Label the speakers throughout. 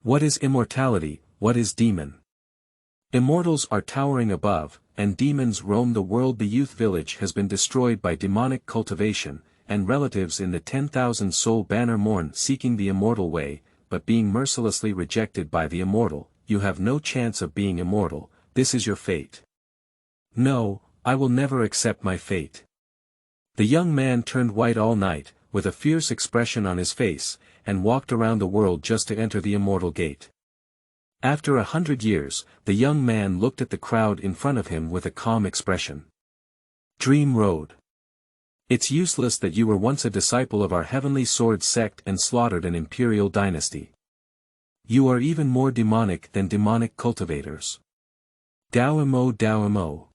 Speaker 1: What is immortality, what is demon? Immortals are towering above, and demons roam the world. The youth village has been destroyed by demonic cultivation, and relatives in the 10,000 soul banner mourn seeking the immortal way, but being mercilessly rejected by the immortal. You have no chance of being immortal, this is your fate. No, I will never accept my fate. The young man turned white all night, with a fierce expression on his face, and walked around the world just to enter the immortal gate. After 100 years, the young man looked at the crowd in front of him with a calm expression. Dream Road. It's useless that you were once a disciple of our heavenly sword sect and slaughtered an imperial dynasty. You are even more demonic than demonic cultivators. Dao Imo Dao Imo.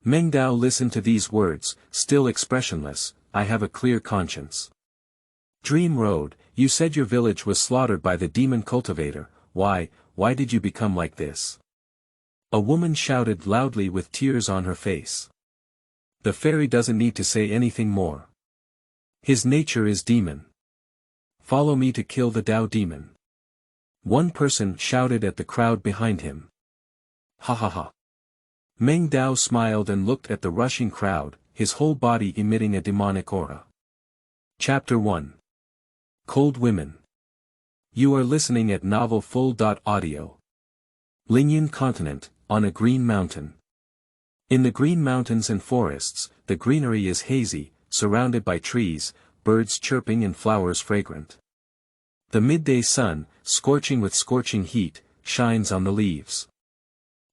Speaker 1: Meng Dao listened to these words, still expressionless. I have a clear conscience. Dream Road, you said your village was slaughtered by the demon cultivator. Why did you become like this? A woman shouted loudly with tears on her face. The fairy doesn't need to say anything more. His nature is demon. Follow me to kill the Dao demon. One person shouted at the crowd behind him. Ha ha ha. Meng Dao smiled and looked at the rushing crowd, his whole body emitting a demonic aura. Chapter 1. Cold Women. You are listening at Novel Full.audio. Lingyan Continent, on a green mountain. In the green mountains and forests, the greenery is hazy, surrounded by trees, birds chirping and flowers fragrant. The midday sun, scorching with scorching heat, shines on the leaves.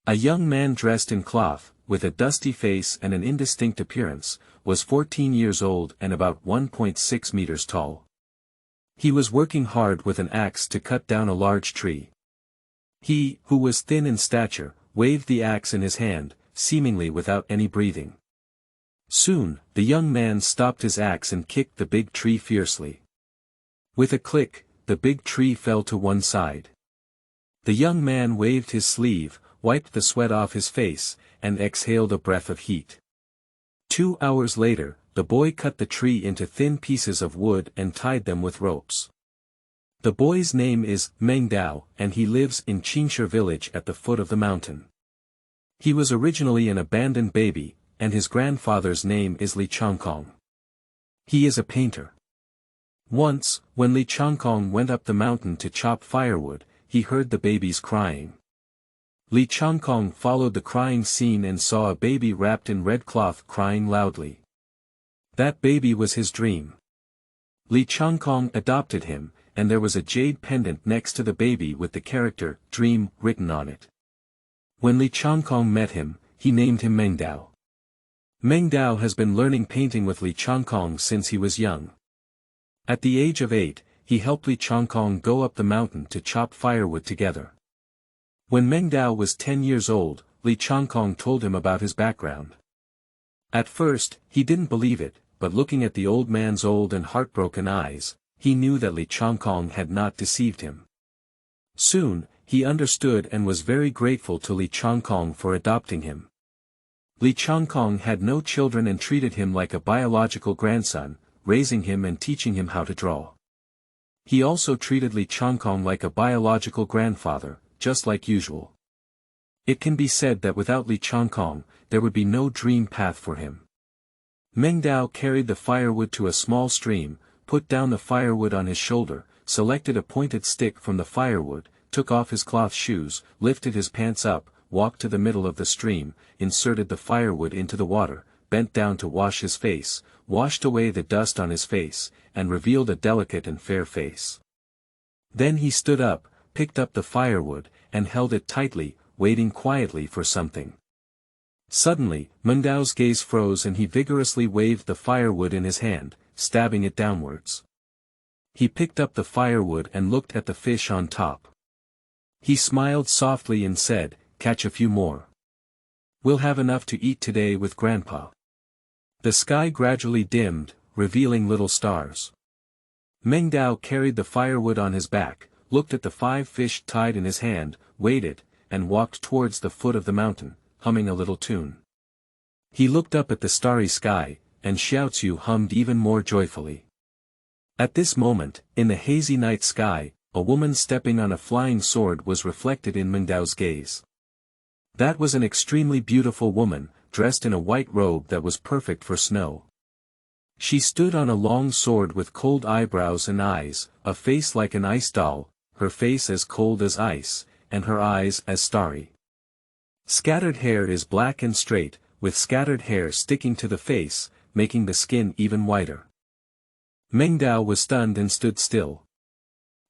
Speaker 1: A young man dressed in cloth, with a dusty face and an indistinct appearance, was 14 years old and about 1.6 meters tall. He was working hard with an axe to cut down a large tree. He, who was thin in stature, waved the axe in his hand, seemingly without any breathing. Soon, the young man stopped his axe and kicked the big tree fiercely. With a click, the big tree fell to one side. The young man waved his sleeve, wiped the sweat off his face, and exhaled a breath of heat. 2 hours later, the boy cut the tree into thin pieces of wood and tied them with ropes. The boy's name is Meng Dao, and he lives in Qingshi village at the foot of the mountain. He was originally an abandoned baby, and his grandfather's name is Li Changkong. He is a painter. Once, when Li Changkong went up the mountain to chop firewood, he heard the babies crying. Li Changkong followed the crying scene and saw a baby wrapped in red cloth crying loudly. That baby was his dream. Li Changkong adopted him, and there was a jade pendant next to the baby with the character, Dream, written on it. When Li Changkong met him, he named him Meng Dao. Meng Dao has been learning painting with Li Changkong since he was young. At the age of 8, he helped Li Changkong go up the mountain to chop firewood together. When Meng Dao was 10 years old, Li Changkong told him about his background. At first, he didn't believe it, but looking at the old man's old and heartbroken eyes, he knew that Li Changkong had not deceived him. Soon, he understood and was very grateful to Li Changkong for adopting him. Li Changkong had no children and treated him like a biological grandson, raising him and teaching him how to draw. He also treated Li Changkong like a biological grandfather, just like usual. It can be said that without Li Changkong, there would be no dream path for him. Meng Dao carried the firewood to a small stream, put down the firewood on his shoulder, selected a pointed stick from the firewood, took off his cloth shoes, lifted his pants up, walked to the middle of the stream, inserted the firewood into the water, bent down to wash his face, washed away the dust on his face, and revealed a delicate and fair face. Then he stood up, picked up the firewood, and held it tightly, waiting quietly for something. Suddenly, Meng Dao's gaze froze and he vigorously waved the firewood in his hand, stabbing it downwards. He picked up the firewood and looked at the fish on top. He smiled softly and said, "Catch a few more. We'll have enough to eat today with Grandpa." The sky gradually dimmed, revealing little stars. Meng Dao carried the firewood on his back, looked at the 5 fish tied in his hand, waited, and walked towards the foot of the mountain, humming a little tune. He looked up at the starry sky, and Xiaozu hummed even more joyfully. At this moment, in the hazy night sky, a woman stepping on a flying sword was reflected in Meng Dao's gaze. That was an extremely beautiful woman, dressed in a white robe that was perfect for snow. She stood on a long sword with cold eyebrows and eyes, a face like an ice doll, her face as cold as ice, and her eyes as starry. Scattered hair is black and straight, with scattered hair sticking to the face, making the skin even whiter. Meng Dao was stunned and stood still.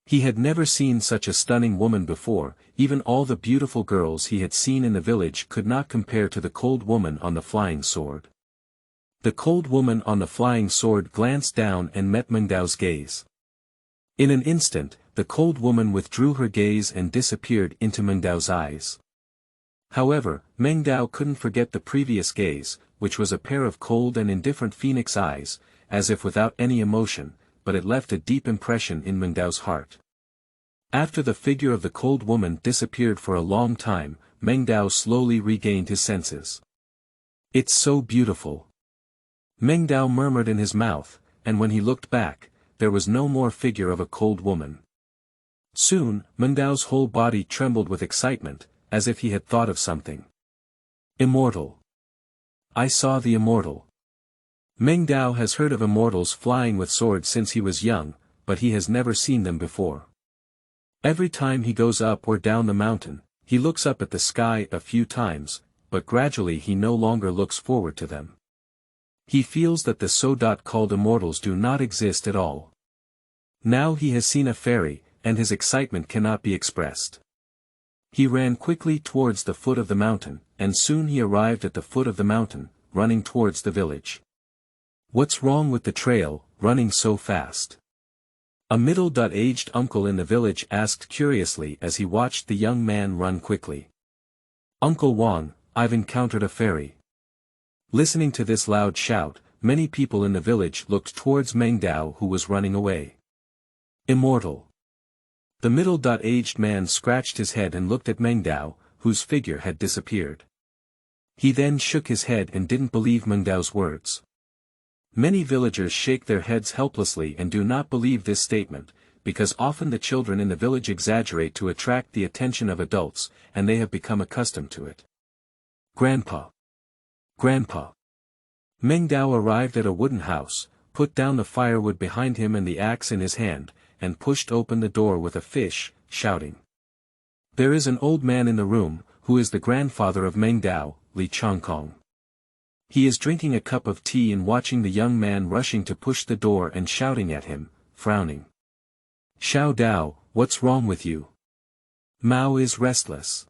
Speaker 1: He had never seen such a stunning woman before, even all the beautiful girls he had seen in the village could not compare to the cold woman on the flying sword. The cold woman on the flying sword glanced down and met Meng Dao's gaze. In an instant, the cold woman withdrew her gaze and disappeared into Meng Dao's eyes. However, Meng Dao couldn't forget the previous gaze, which was a pair of cold and indifferent phoenix eyes, as if without any emotion, but it left a deep impression in Meng Dao's heart. After the figure of the cold woman disappeared for a long time, Meng Dao slowly regained his senses. "It's so beautiful," Meng Dao murmured in his mouth, and when he looked back, there was no more figure of a cold woman. Soon, Meng Dao's whole body trembled with excitement, as if he had thought of something. Immortal. I saw the immortal. Meng Dao has heard of immortals flying with swords since he was young, but he has never seen them before. Every time he goes up or down the mountain, he looks up at the sky a few times, but gradually he no longer looks forward to them. He feels that the so-called immortals do not exist at all. Now he has seen a fairy, and his excitement cannot be expressed. He ran quickly towards the foot of the mountain, and soon he arrived at the foot of the mountain, running towards the village. "What's wrong with the trail, running so fast?" A middle-aged uncle in the village asked curiously as he watched the young man run quickly. "Uncle Wang, I've encountered a fairy." Listening to this loud shout, many people in the village looked towards Meng Dao who was running away. Immortal. The middle-aged man scratched his head and looked at Meng Dao, whose figure had disappeared. He then shook his head and didn't believe Meng Dao's words. Many villagers shake their heads helplessly and do not believe this statement, because often the children in the village exaggerate to attract the attention of adults, and they have become accustomed to it. Grandpa. Grandpa. Meng Dao arrived at a wooden house, put down the firewood behind him and the axe in his hand, and pushed open the door with a fish, shouting. There is an old man in the room, who is the grandfather of Meng Dao, Li Changkong. He is drinking a cup of tea and watching the young man rushing to push the door and shouting at him, frowning. "Xiao Dao, what's wrong with you?" Mao is restless.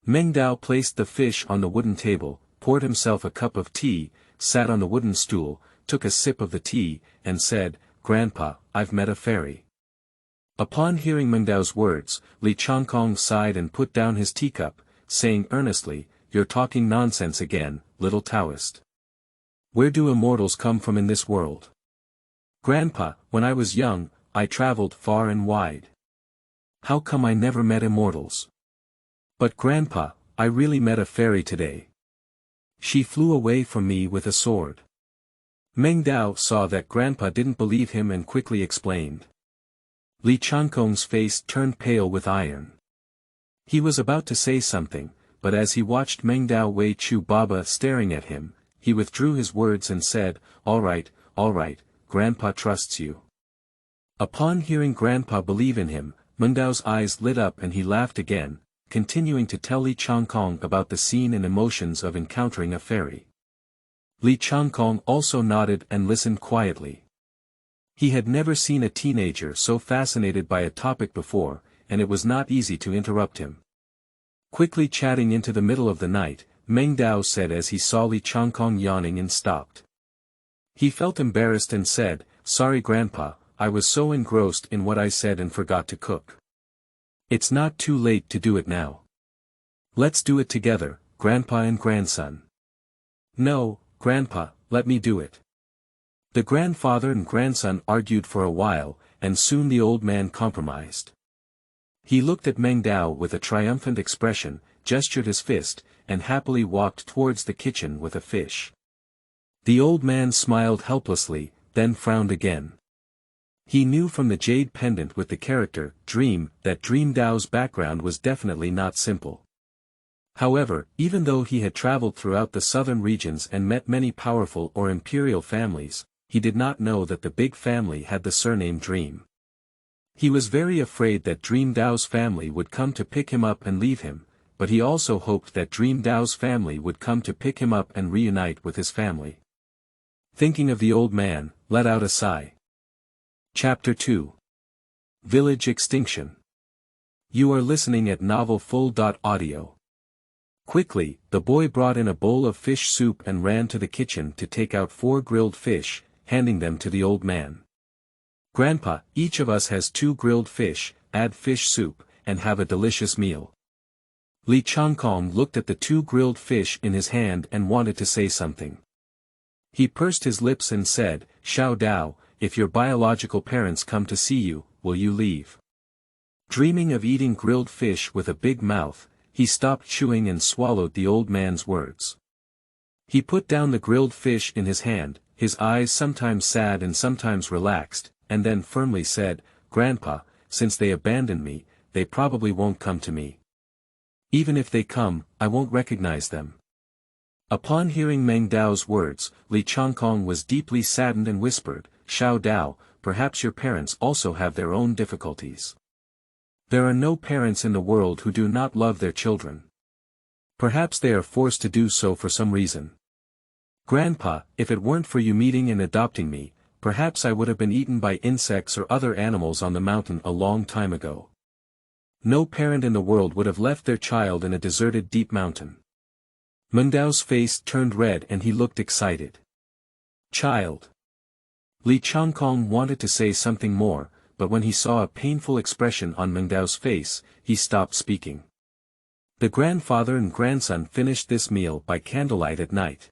Speaker 1: Meng Dao placed the fish on the wooden table, poured himself a cup of tea, sat on the wooden stool, took a sip of the tea, and said, "Grandpa, I've met a fairy." Upon hearing Meng Dao's words, Li Changkong sighed and put down his teacup, saying earnestly, "You're talking nonsense again, little Taoist. Where do immortals come from in this world?" "Grandpa, when I was young, I traveled far and wide. How come I never met immortals?" "But Grandpa, I really met a fairy today. She flew away from me with a sword." Meng Dao saw that Grandpa didn't believe him and quickly explained. Li Changkong's face turned pale with iron. He was about to say something, but as he watched Meng Dao Wei Chu Baba staring at him, he withdrew his words and said, all right, Grandpa trusts you." Upon hearing Grandpa believe in him, Meng Dao's eyes lit up and he laughed again, continuing to tell Li Changkong about the scene and emotions of encountering a fairy. Li Changkong also nodded and listened quietly. He had never seen a teenager so fascinated by a topic before, and it was not easy to interrupt him. Quickly chatting into the middle of the night, Meng Dao said as he saw Li Changkong yawning and stopped. He felt embarrassed and said, "Sorry Grandpa, I was so engrossed in what I said and forgot to cook. It's not too late to do it now. Let's do it together, Grandpa and grandson." "No, Grandpa, let me do it." The grandfather and grandson argued for a while, and soon the old man compromised. He looked at Meng Dao with a triumphant expression, gestured his fist, and happily walked towards the kitchen with a fish. The old man smiled helplessly, then frowned again. He knew from the jade pendant with the character, Dream, that Dream Dao's background was definitely not simple. However, even though he had traveled throughout the southern regions and met many powerful or imperial families, he did not know that the big family had the surname Dream. He was very afraid that Dream Dao's family would come to pick him up and leave him, but he also hoped that Dream Dao's family would come to pick him up and reunite with his family. Thinking of the old man, let out a sigh. Chapter 2. Village Extinction. You are listening at novelfull.audio. Quickly, the boy brought in a bowl of fish soup and ran to the kitchen to take out 4 grilled fish, handing them to the old man. Grandpa, each of us has 2 grilled fish, add fish soup, and have a delicious meal. Li Changkong looked at the 2 grilled fish in his hand and wanted to say something. He pursed his lips and said, Xiao Dao, if your biological parents come to see you, will you leave? Dreaming of eating grilled fish with a big mouth, he stopped chewing and swallowed the old man's words. He put down the grilled fish in his hand, his eyes sometimes sad and sometimes relaxed, and then firmly said, Grandpa, since they abandoned me, they probably won't come to me. Even if they come, I won't recognize them. Upon hearing Meng Dao's words, Li Changkong was deeply saddened and whispered, Xiao Dao, perhaps your parents also have their own difficulties. There are no parents in the world who do not love their children. Perhaps they are forced to do so for some reason. Grandpa, if it weren't for you meeting and adopting me, perhaps I would have been eaten by insects or other animals on the mountain a long time ago. No parent in the world would have left their child in a deserted deep mountain. Meng Dao's face turned red and he looked excited. Child. Li Changkong wanted to say something more, but when he saw a painful expression on Meng Dao's face, he stopped speaking. The grandfather and grandson finished this meal by candlelight at night.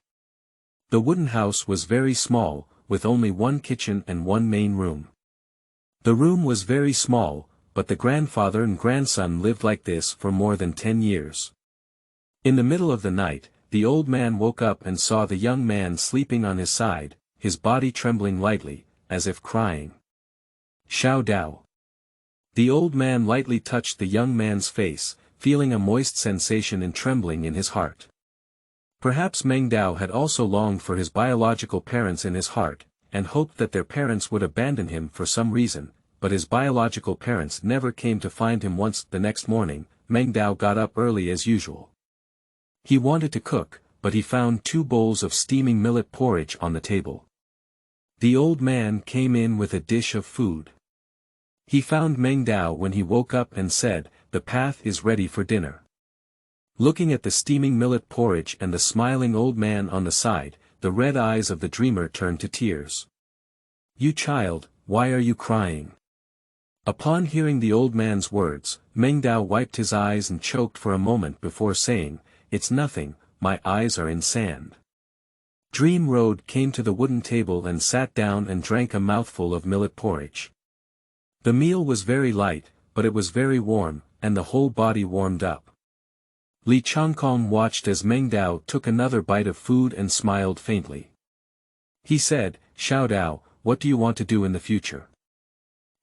Speaker 1: The wooden house was very small, with only 1 kitchen and 1 main room. The room was very small, but the grandfather and grandson lived like this for more than 10 years. In the middle of the night, the old man woke up and saw the young man sleeping on his side, his body trembling lightly, as if crying. Xiao Dao. The old man lightly touched the young man's face, feeling a moist sensation and trembling in his heart. Perhaps Meng Dao had also longed for his biological parents in his heart, and hoped that their parents would abandon him for some reason, but his biological parents never came to find him. Once the next morning, Meng Dao got up early as usual. He wanted to cook, but he found 2 bowls of steaming millet porridge on the table. The old man came in with a dish of food. He found Meng Dao when he woke up and said, The path is ready for dinner. Looking at the steaming millet porridge and the smiling old man on the side, the red eyes of the dreamer turned to tears. You child, why are you crying? Upon hearing the old man's words, Meng Dao wiped his eyes and choked for a moment before saying, It's nothing, my eyes are in sand. Dream Road came to the wooden table and sat down and drank a mouthful of millet porridge. The meal was very light, but it was very warm, and the whole body warmed up. Li Changkong watched as Meng Dao took another bite of food and smiled faintly. He said, Xiao Dao, what do you want to do in the future?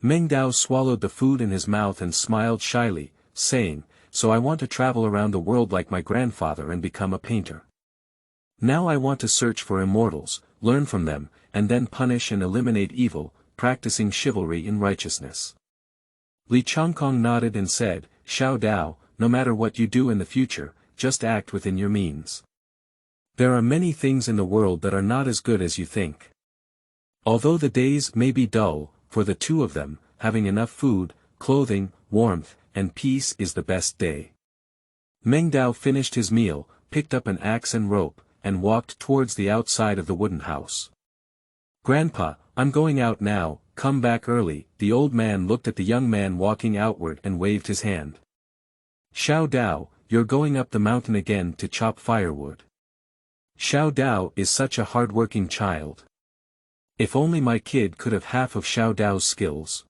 Speaker 1: Meng Dao swallowed the food in his mouth and smiled shyly, saying, So I want to travel around the world like my grandfather and become a painter. Now I want to search for immortals, learn from them, and then punish and eliminate evil, practicing chivalry and righteousness. Li Changkong nodded and said, Xiao Dao, no matter what you do in the future, just act within your means. There are many things in the world that are not as good as you think. Although the days may be dull, for the 2 of them, having enough food, clothing, warmth, and peace is the best day. Meng Dao finished his meal, picked up an axe and rope, and walked towards the outside of the wooden house. Grandpa, I'm going out now, come back early. The old man looked at the young man walking outward and waved his hand. Xiao Dao, you're going up the mountain again to chop firewood. Xiao Dao is such a hard-working child. If only my kid could have half of Xiao Dao's skills.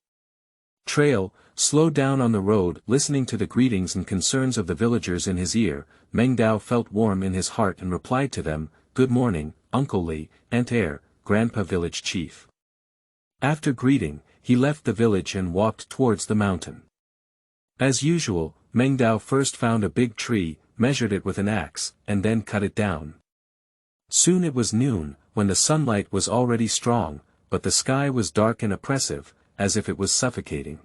Speaker 1: Trail, slowed down on the road. Listening to the greetings and concerns of the villagers in his ear, Meng Dao felt warm in his heart and replied to them, Good morning, Uncle Li, Aunt Air, Grandpa Village Chief. After greeting, he left the village and walked towards the mountain. As usual, Meng Dao first found a big tree, measured it with an axe, and then cut it down. Soon it was noon, when the sunlight was already strong, but the sky was dark and oppressive, as if it was suffocating.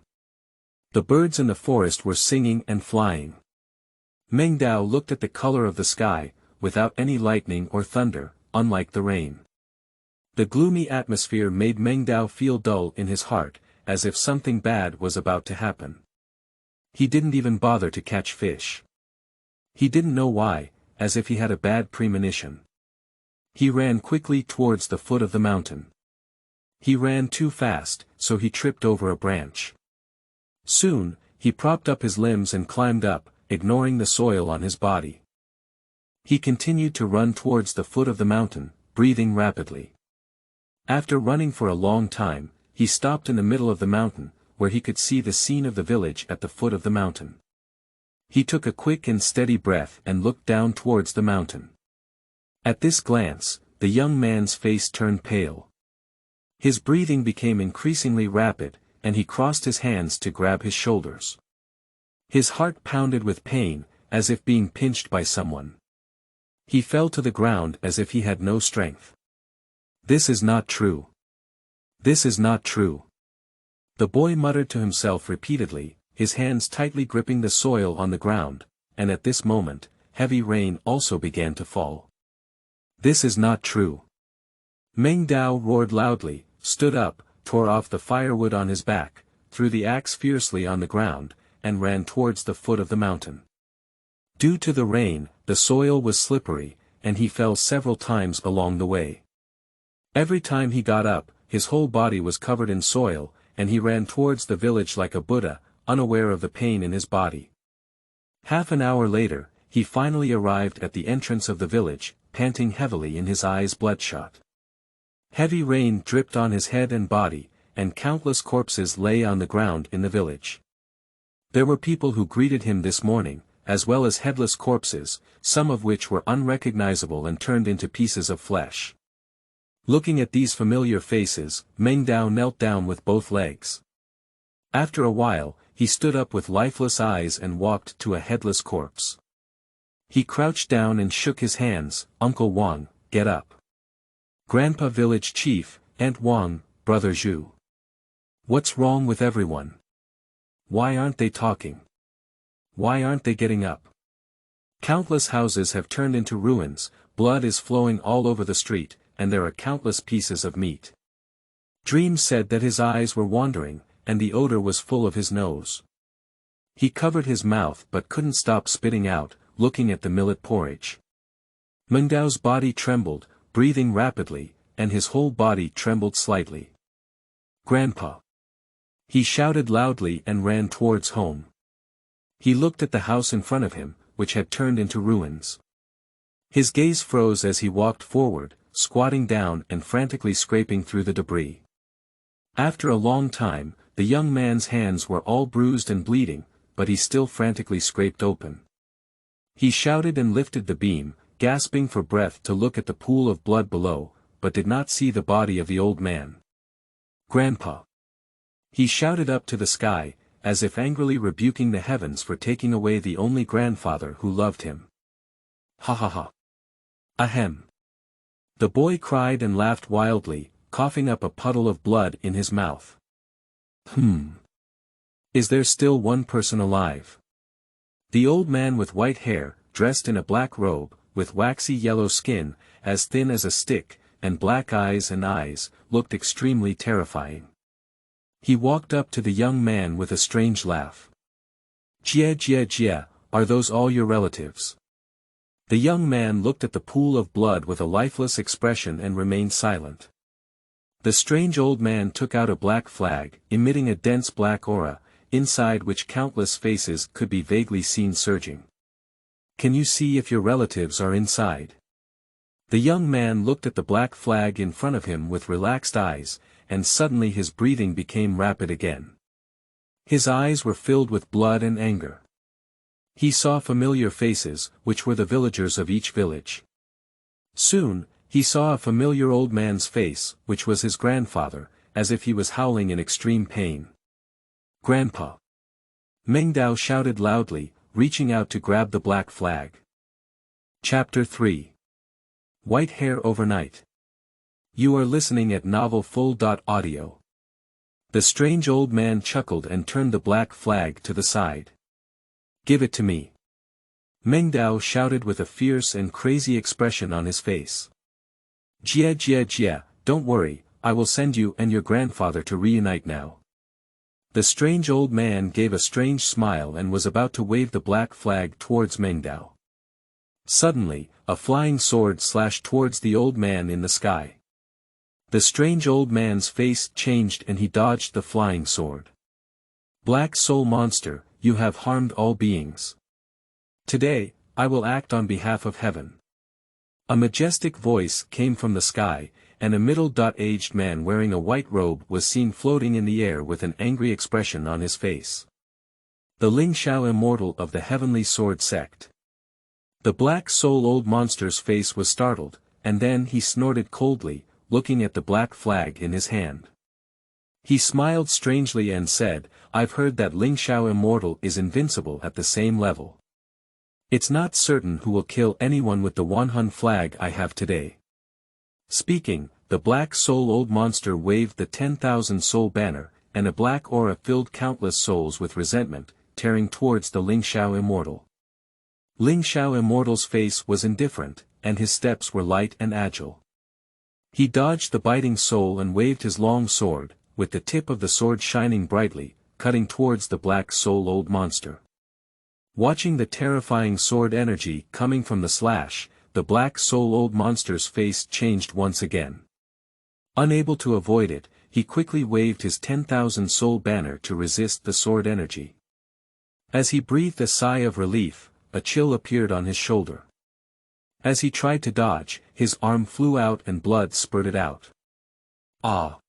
Speaker 1: The birds in the forest were singing and flying. Meng Dao looked at the color of the sky, without any lightning or thunder, unlike the rain. The gloomy atmosphere made Meng Dao feel dull in his heart, as if something bad was about to happen. He didn't even bother to catch fish. He didn't know why, as if he had a bad premonition. He ran quickly towards the foot of the mountain. He ran too fast, so he tripped over a branch. Soon, he propped up his limbs and climbed up, ignoring the soil on his body. He continued to run towards the foot of the mountain, breathing rapidly. After running for a long time, he stopped in the middle of the mountain, where he could see the scene of the village at the foot of the mountain. He took a quick and steady breath and looked down towards the mountain. At this glance, the young man's face turned pale. His breathing became increasingly rapid, and he crossed his hands to grab his shoulders. His heart pounded with pain, as if being pinched by someone. He fell to the ground as if he had no strength. This is not true. This is not true. The boy muttered to himself repeatedly, his hands tightly gripping the soil on the ground, and at this moment, heavy rain also began to fall. This is not true. Meng Dao roared loudly, stood up, tore off the firewood on his back, threw the axe fiercely on the ground, and ran towards the foot of the mountain. Due to the rain, the soil was slippery, and he fell several times along the way. Every time he got up, his whole body was covered in soil, and he ran towards the village like a Buddha, unaware of the pain in his body. Half an hour later, he finally arrived at the entrance of the village, panting heavily and his eyes bloodshot. Heavy rain dripped on his head and body, and countless corpses lay on the ground in the village. There were people who greeted him this morning, as well as headless corpses, some of which were unrecognizable and turned into pieces of flesh. Looking at these familiar faces, Meng Dao knelt down with both legs. After a while, he stood up with lifeless eyes and walked to a headless corpse. He crouched down and shook his hands. Uncle Wang, get up. Grandpa Village Chief, Aunt Wang, Brother Zhu. What's wrong with everyone? Why aren't they talking? Why aren't they getting up? Countless houses have turned into ruins, blood is flowing all over the street, and there are countless pieces of meat. Dream said that his eyes were wandering, and the odor was full of his nose. He covered his mouth but couldn't stop spitting out, looking at the millet porridge. Meng Dao's body trembled, breathing rapidly, and his whole body trembled slightly. Grandpa! He shouted loudly and ran towards home. He looked at the house in front of him, which had turned into ruins. His gaze froze as he walked forward, squatting down and frantically scraping through the debris. After a long time, the young man's hands were all bruised and bleeding, but he still frantically scraped open. He shouted and lifted the beam, gasping for breath to look at the pool of blood below, but did not see the body of the old man. Grandpa! He shouted up to the sky, as if angrily rebuking the heavens for taking away the only grandfather who loved him. Ha ha ha! Ahem! The boy cried and laughed wildly, coughing up a puddle of blood in his mouth. Is there still one person alive? The old man with white hair, dressed in a black robe, with waxy yellow skin, as thin as a stick, and black eyes, looked extremely terrifying. He walked up to the young man with a strange laugh. Jia jia jia, are those all your relatives? The young man looked at the pool of blood with a lifeless expression and remained silent. The strange old man took out a black flag, emitting a dense black aura, inside which countless faces could be vaguely seen surging. Can you see if your relatives are inside? The young man looked at the black flag in front of him with relaxed eyes, and suddenly his breathing became rapid again. His eyes were filled with blood and anger. He saw familiar faces, which were the villagers of each village. Soon, he saw a familiar old man's face, which was his grandfather, as if he was howling in extreme pain. "Grandpa!" Meng Dao shouted loudly, reaching out to grab the black flag. Chapter 3. White Hair Overnight. You are listening at Novel Full.audio. The strange old man chuckled and turned the black flag to the side. "Give it to me." Meng Dao shouted with a fierce and crazy expression on his face. "Jia jia jia, don't worry, I will send you and your grandfather to reunite now." The strange old man gave a strange smile and was about to wave the black flag towards Meng Dao. Suddenly, a flying sword slashed towards the old man in the sky. The strange old man's face changed and he dodged the flying sword. "Black soul monster, you have harmed all beings. Today, I will act on behalf of heaven." A majestic voice came from the sky, and a middle-aged man wearing a white robe was seen floating in the air with an angry expression on his face. The Ling Xiao Immortal of the Heavenly Sword Sect. The black soul old monster's face was startled, and then he snorted coldly, looking at the black flag in his hand. He smiled strangely and said, "I've heard that Ling Xiao Immortal is invincible at the same level. It's not certain who will kill anyone with the 100 flag I have today." Speaking, the black soul old monster waved the 10,000 soul banner, and a black aura filled countless souls with resentment, tearing towards the Ling Xiao Immortal. Ling Xiao Immortal's face was indifferent, and his steps were light and agile. He dodged the biting soul and waved his long sword, with the tip of the sword shining brightly, cutting towards the black soul old monster. Watching the terrifying sword energy coming from the slash, the black soul old monster's face changed once again. Unable to avoid it, he quickly waved his 10,000 soul banner to resist the sword energy. As he breathed a sigh of relief, a chill appeared on his shoulder. As he tried to dodge, his arm flew out and blood spurted out. "Ah!"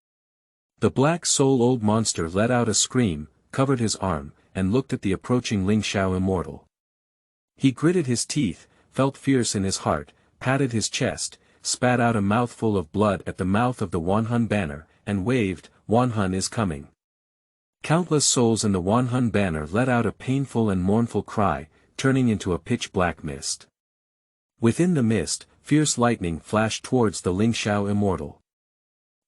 Speaker 1: The black soul old monster let out a scream, covered his arm, and looked at the approaching Ling Xiao Immortal. He gritted his teeth, felt fierce in his heart, patted his chest, spat out a mouthful of blood at the mouth of the 100 banner, and waved, "100 is coming." Countless souls in the 100 banner let out a painful and mournful cry, turning into a pitch-black mist. Within the mist, fierce lightning flashed towards the Ling Xiao Immortal.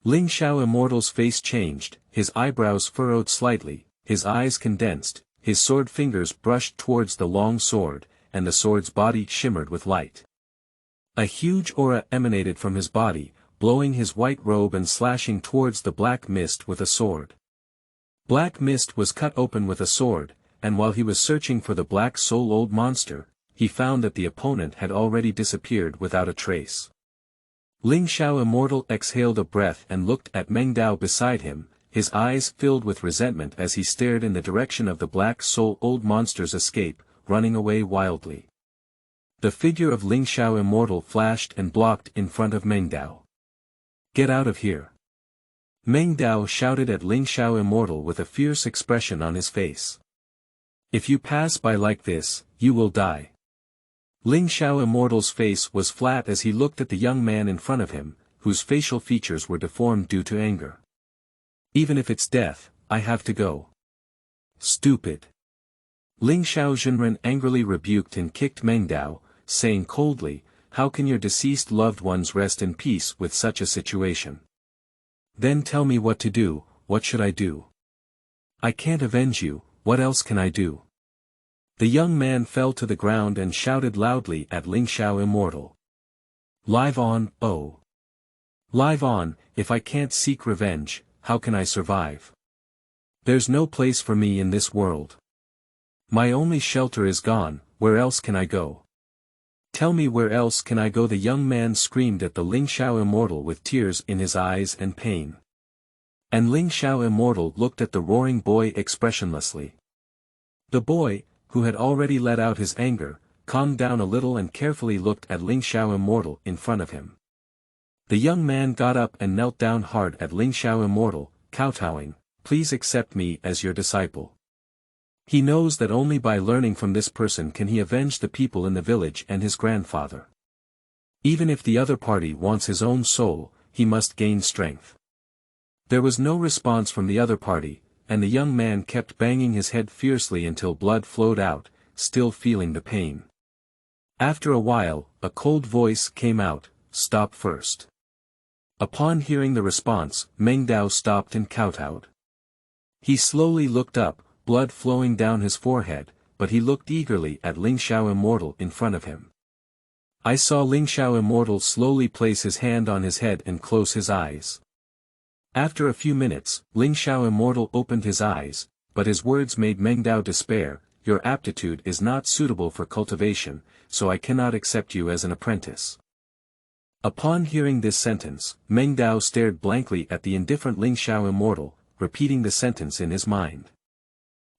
Speaker 1: Ling Xiao Immortal's face changed, his eyebrows furrowed slightly, his eyes condensed, his sword fingers brushed towards the long sword, and the sword's body shimmered with light. A huge aura emanated from his body, blowing his white robe and slashing towards the black mist with a sword. Black mist was cut open with a sword, and while he was searching for the black soul old monster, he found that the opponent had already disappeared without a trace. Ling Xiao Immortal exhaled a breath and looked at Meng Dao beside him, his eyes filled with resentment as he stared in the direction of the black soul old monster's escape, running away wildly. The figure of Ling Xiao Immortal flashed and blocked in front of Meng Dao. "Get out of here!" Meng Dao shouted at Ling Xiao Immortal with a fierce expression on his face. "If you pass by like this, you will die." Ling Xiao Immortal's face was flat as he looked at the young man in front of him, whose facial features were deformed due to anger. "Even if it's death, I have to go." "Stupid." Ling Xiao Zhenren angrily rebuked and kicked Meng Dao, saying coldly, "How can your deceased loved ones rest in peace with such a situation? Then tell me what to do. What should I do? I can't avenge you, what else can I do?" The young man fell to the ground and shouted loudly at Ling Xiao Immortal. "Live on, oh! Live on, if I can't seek revenge, how can I survive? There's no place for me in this world. My only shelter is gone, where else can I go? Tell me where else can I go?" the young man screamed at the Ling Xiao Immortal with tears in his eyes and pain. And Ling Xiao Immortal looked at the roaring boy expressionlessly. The boy, who had already let out his anger, calmed down a little and carefully looked at Ling Xiao Immortal in front of him. The young man got up and knelt down hard at Ling Xiao Immortal, kowtowing, "Please accept me as your disciple." He knows that only by learning from this person can he avenge the people in the village and his grandfather. Even if the other party wants his own soul, he must gain strength. There was no response from the other party, and the young man kept banging his head fiercely until blood flowed out, still feeling the pain. After a while, a cold voice came out, "Stop first." Upon hearing the response, Meng Dao stopped and kowtowed. He slowly looked up, blood flowing down his forehead, but he looked eagerly at Ling Xiao Immortal in front of him. I saw Ling Xiao Immortal slowly place his hand on his head and close his eyes. After a few minutes, Ling Xiao Immortal opened his eyes, but his words made Meng Dao despair. "Your aptitude is not suitable for cultivation, so I cannot accept you as an apprentice." Upon hearing this sentence, Meng Dao stared blankly at the indifferent Ling Xiao Immortal, repeating the sentence in his mind.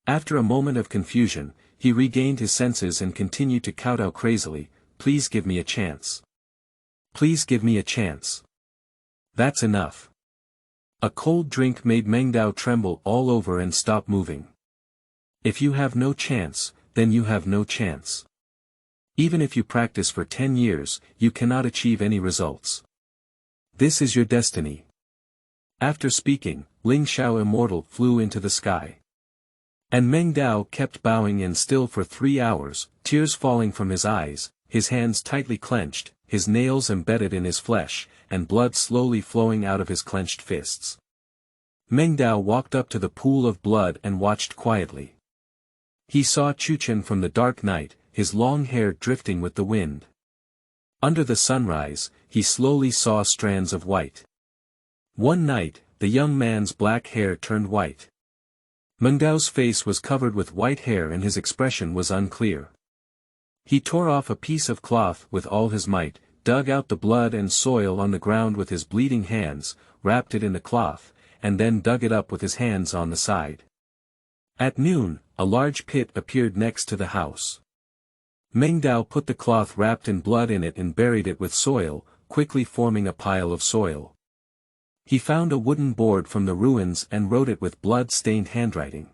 Speaker 1: After a moment of confusion, he regained his senses and continued to kowtow crazily, "Please give me a chance. Please give me a chance. That's enough." A cold drink made Meng Dao tremble all over and stop moving. If you have no chance, then you have no chance. Even if you practice for 10 years, you cannot achieve any results. This is your destiny. After speaking, Ling Xiao Immortal flew into the sky. And Meng Dao kept bowing and still for 3 hours, tears falling from his eyes, his hands tightly clenched, his nails embedded in his flesh, and blood slowly flowing out of his clenched fists. Meng Dao walked up to the pool of blood and watched quietly. He saw Chuchen from the dark night, his long hair drifting with the wind. Under the sunrise, he slowly saw strands of white. One night, the young man's black hair turned white. Meng Dao's face was covered with white hair and his expression was unclear. He tore off a piece of cloth with all his might, dug out the blood and soil on the ground with his bleeding hands, wrapped it in the cloth, and then dug it up with his hands on the side. At noon, a large pit appeared next to the house. Meng Dao put the cloth wrapped in blood in it and buried it with soil, quickly forming a pile of soil. He found a wooden board from the ruins and wrote it with blood-stained handwriting.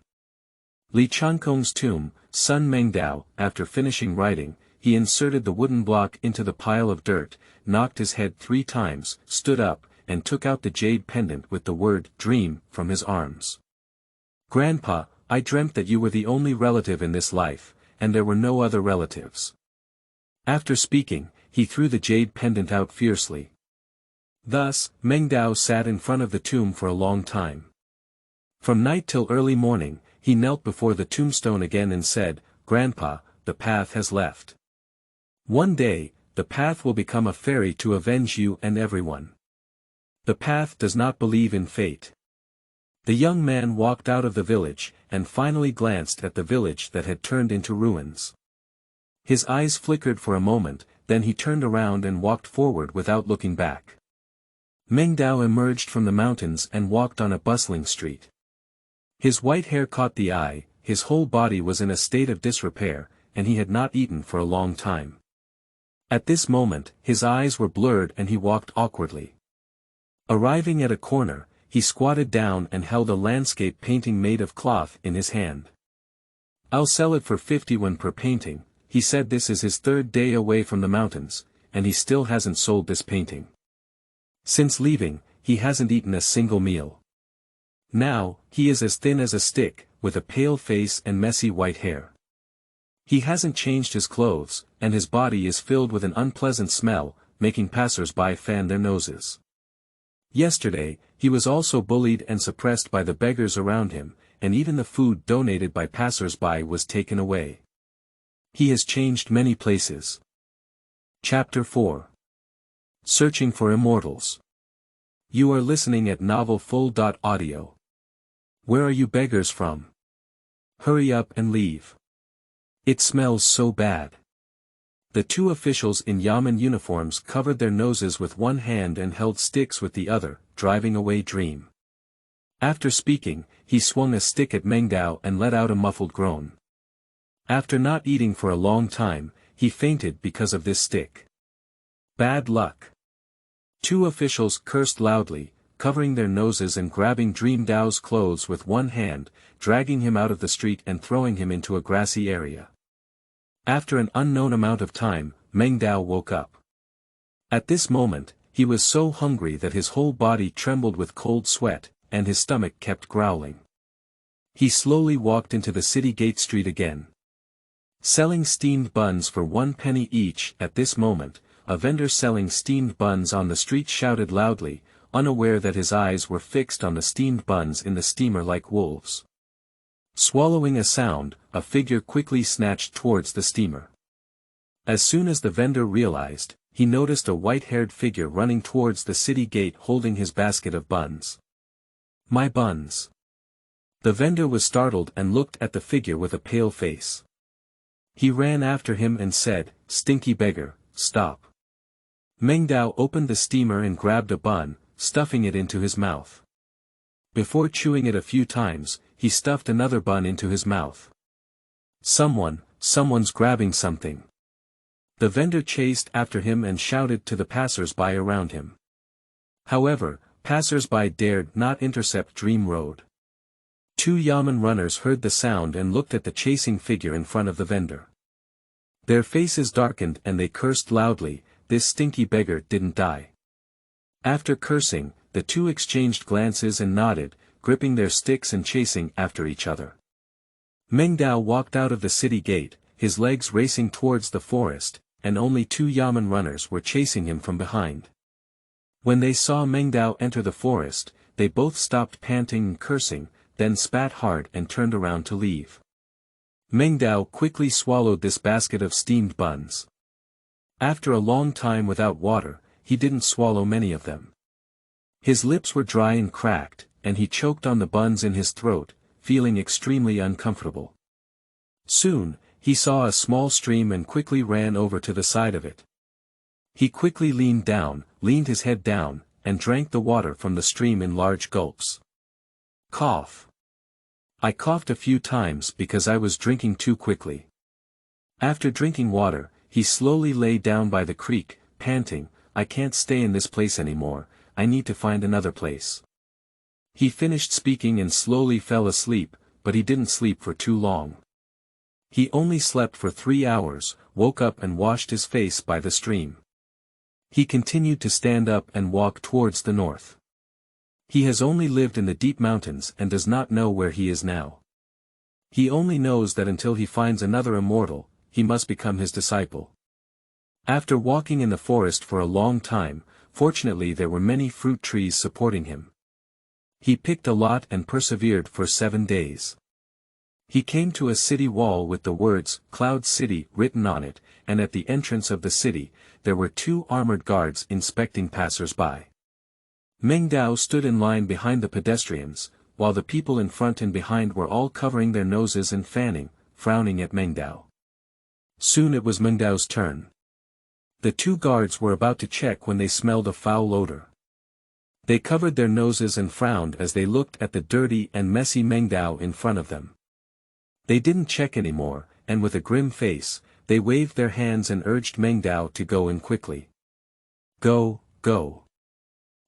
Speaker 1: Li Chankong's tomb, son Meng Dao. After finishing writing, he inserted the wooden block into the pile of dirt, knocked his head 3 times, stood up, and took out the jade pendant with the word "dream" from his arms. "Grandpa, I dreamt that you were the only relative in this life, and there were no other relatives." After speaking, he threw the jade pendant out fiercely. Thus, Meng Dao sat in front of the tomb for a long time. From night till early morning, he knelt before the tombstone again and said, "Grandpa, the path has left. One day, the path will become a fairy to avenge you and everyone. The path does not believe in fate." The young man walked out of the village, and finally glanced at the village that had turned into ruins. His eyes flickered for a moment, then he turned around and walked forward without looking back. Meng Dao emerged from the mountains and walked on a bustling street. His white hair caught the eye, his whole body was in a state of disrepair, and he had not eaten for a long time. At this moment, his eyes were blurred and he walked awkwardly. Arriving at a corner, he squatted down and held a landscape painting made of cloth in his hand. "I'll sell it for 50 per painting," he said. This is his 3rd day away from the mountains, and he still hasn't sold this painting. Since leaving, he hasn't eaten a single meal. Now, he is as thin as a stick, with a pale face and messy white hair. He hasn't changed his clothes, and his body is filled with an unpleasant smell, making passers-by fan their noses. Yesterday, he was also bullied and suppressed by the beggars around him, and even the food donated by passers-by was taken away. He has changed many places. Chapter 4. Searching for Immortals. You are listening at novelfull.audio. Where are you beggars from? Hurry up and leave. It smells so bad. The 2 officials in Yamen uniforms covered their noses with one hand and held sticks with the other, driving away Dream. After speaking, he swung a stick at Meng Dao and let out a muffled groan. After not eating for a long time, he fainted because of this stick. Bad luck. 2 officials cursed loudly, covering their noses and grabbing Dream Dao's clothes with one hand, dragging him out of the street and throwing him into a grassy area. After an unknown amount of time, Meng Dao woke up. At this moment, he was so hungry that his whole body trembled with cold sweat, and his stomach kept growling. He slowly walked into the city gate street again. Selling steamed buns for 1 penny each. At this moment, a vendor selling steamed buns on the street shouted loudly, unaware that his eyes were fixed on the steamed buns in the steamer like wolves. Swallowing a sound, a figure quickly snatched towards the steamer. As soon as the vendor realized, he noticed a white-haired figure running towards the city gate holding his basket of buns. My buns! The vendor was startled and looked at the figure with a pale face. He ran after him and said, "Stinky beggar, stop." Meng Dao opened the steamer and grabbed a bun, stuffing it into his mouth. Before chewing it a few times, he stuffed another bun into his mouth. Someone's grabbing something. The vendor chased after him and shouted to the passers-by around him. However, passers-by dared not intercept Dream Road. 2 Yamen runners heard the sound and looked at the chasing figure in front of the vendor. Their faces darkened and they cursed loudly, "This stinky beggar didn't die." After cursing, the 2 exchanged glances and nodded, gripping their sticks and chasing after each other. Meng Dao walked out of the city gate, his legs racing towards the forest, and only 2 Yamen runners were chasing him from behind. When they saw Meng Dao enter the forest, they both stopped panting and cursing, then spat hard and turned around to leave. Meng Dao quickly swallowed this basket of steamed buns. After a long time without water, he didn't swallow many of them. His lips were dry and cracked, and he choked on the buns in his throat, feeling extremely uncomfortable. Soon, he saw a small stream and quickly ran over to the side of it. He quickly leaned his head down, and drank the water from the stream in large gulps. Cough. I coughed a few times because I was drinking too quickly. After drinking water, he slowly lay down by the creek, panting, "I can't stay in this place anymore, I need to find another place." He finished speaking and slowly fell asleep, but he didn't sleep for too long. He only slept for 3 hours, woke up and washed his face by the stream. He continued to stand up and walk towards the north. He has only lived in the deep mountains and does not know where he is now. He only knows that until he finds another immortal, he must become his disciple. After walking in the forest for a long time, fortunately there were many fruit trees supporting him. He picked a lot and persevered for 7 days. He came to a city wall with the words, "Cloud City," written on it, and at the entrance of the city, there were 2 armored guards inspecting passers-by. Meng Dao stood in line behind the pedestrians, while the people in front and behind were all covering their noses and fanning, frowning at Meng Dao. Soon it was Meng Dao's turn. The 2 guards were about to check when they smelled a foul odor. They covered their noses and frowned as they looked at the dirty and messy Meng Dao in front of them. They didn't check anymore, and with a grim face, they waved their hands and urged Meng Dao to go in quickly. Go, go.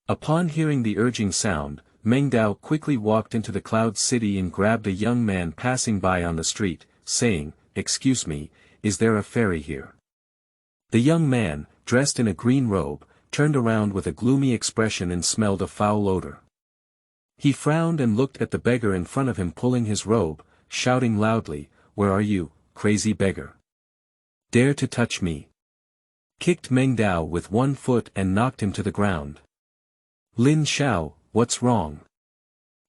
Speaker 1: Upon hearing the urging sound, Meng Dao quickly walked into the Cloud City and grabbed a young man passing by on the street, saying, "Excuse me, is there a fairy here?" The young man, dressed in a green robe, turned around with a gloomy expression and smelled a foul odor. He frowned and looked at the beggar in front of him pulling his robe, shouting loudly, "Where are you, crazy beggar? Dare to touch me?" Kicked Meng Dao with 1 foot and knocked him to the ground. "Lin Xiao, what's wrong?"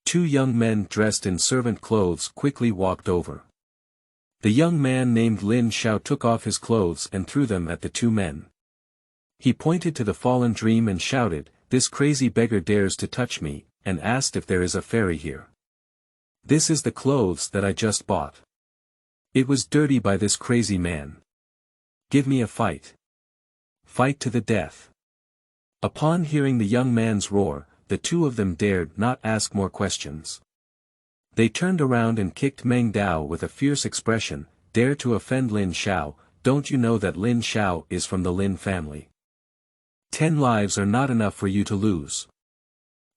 Speaker 1: 2 young men dressed in servant clothes quickly walked over. The young man named Lin Xiao took off his clothes and threw them at the 2 men. He pointed to the fallen dream and shouted, "This crazy beggar dares to touch me," and asked if there is a fairy here. "This is the clothes that I just bought. It was dirty by this crazy man. Give me a fight. Fight to the death." Upon hearing the young man's roar, the 2 of them dared not ask more questions. They turned around and kicked Meng Dao with a fierce expression, "Dare to offend Lin Xiao, don't you know that Lin Xiao is from the Lin family? 10 lives are not enough for you to lose."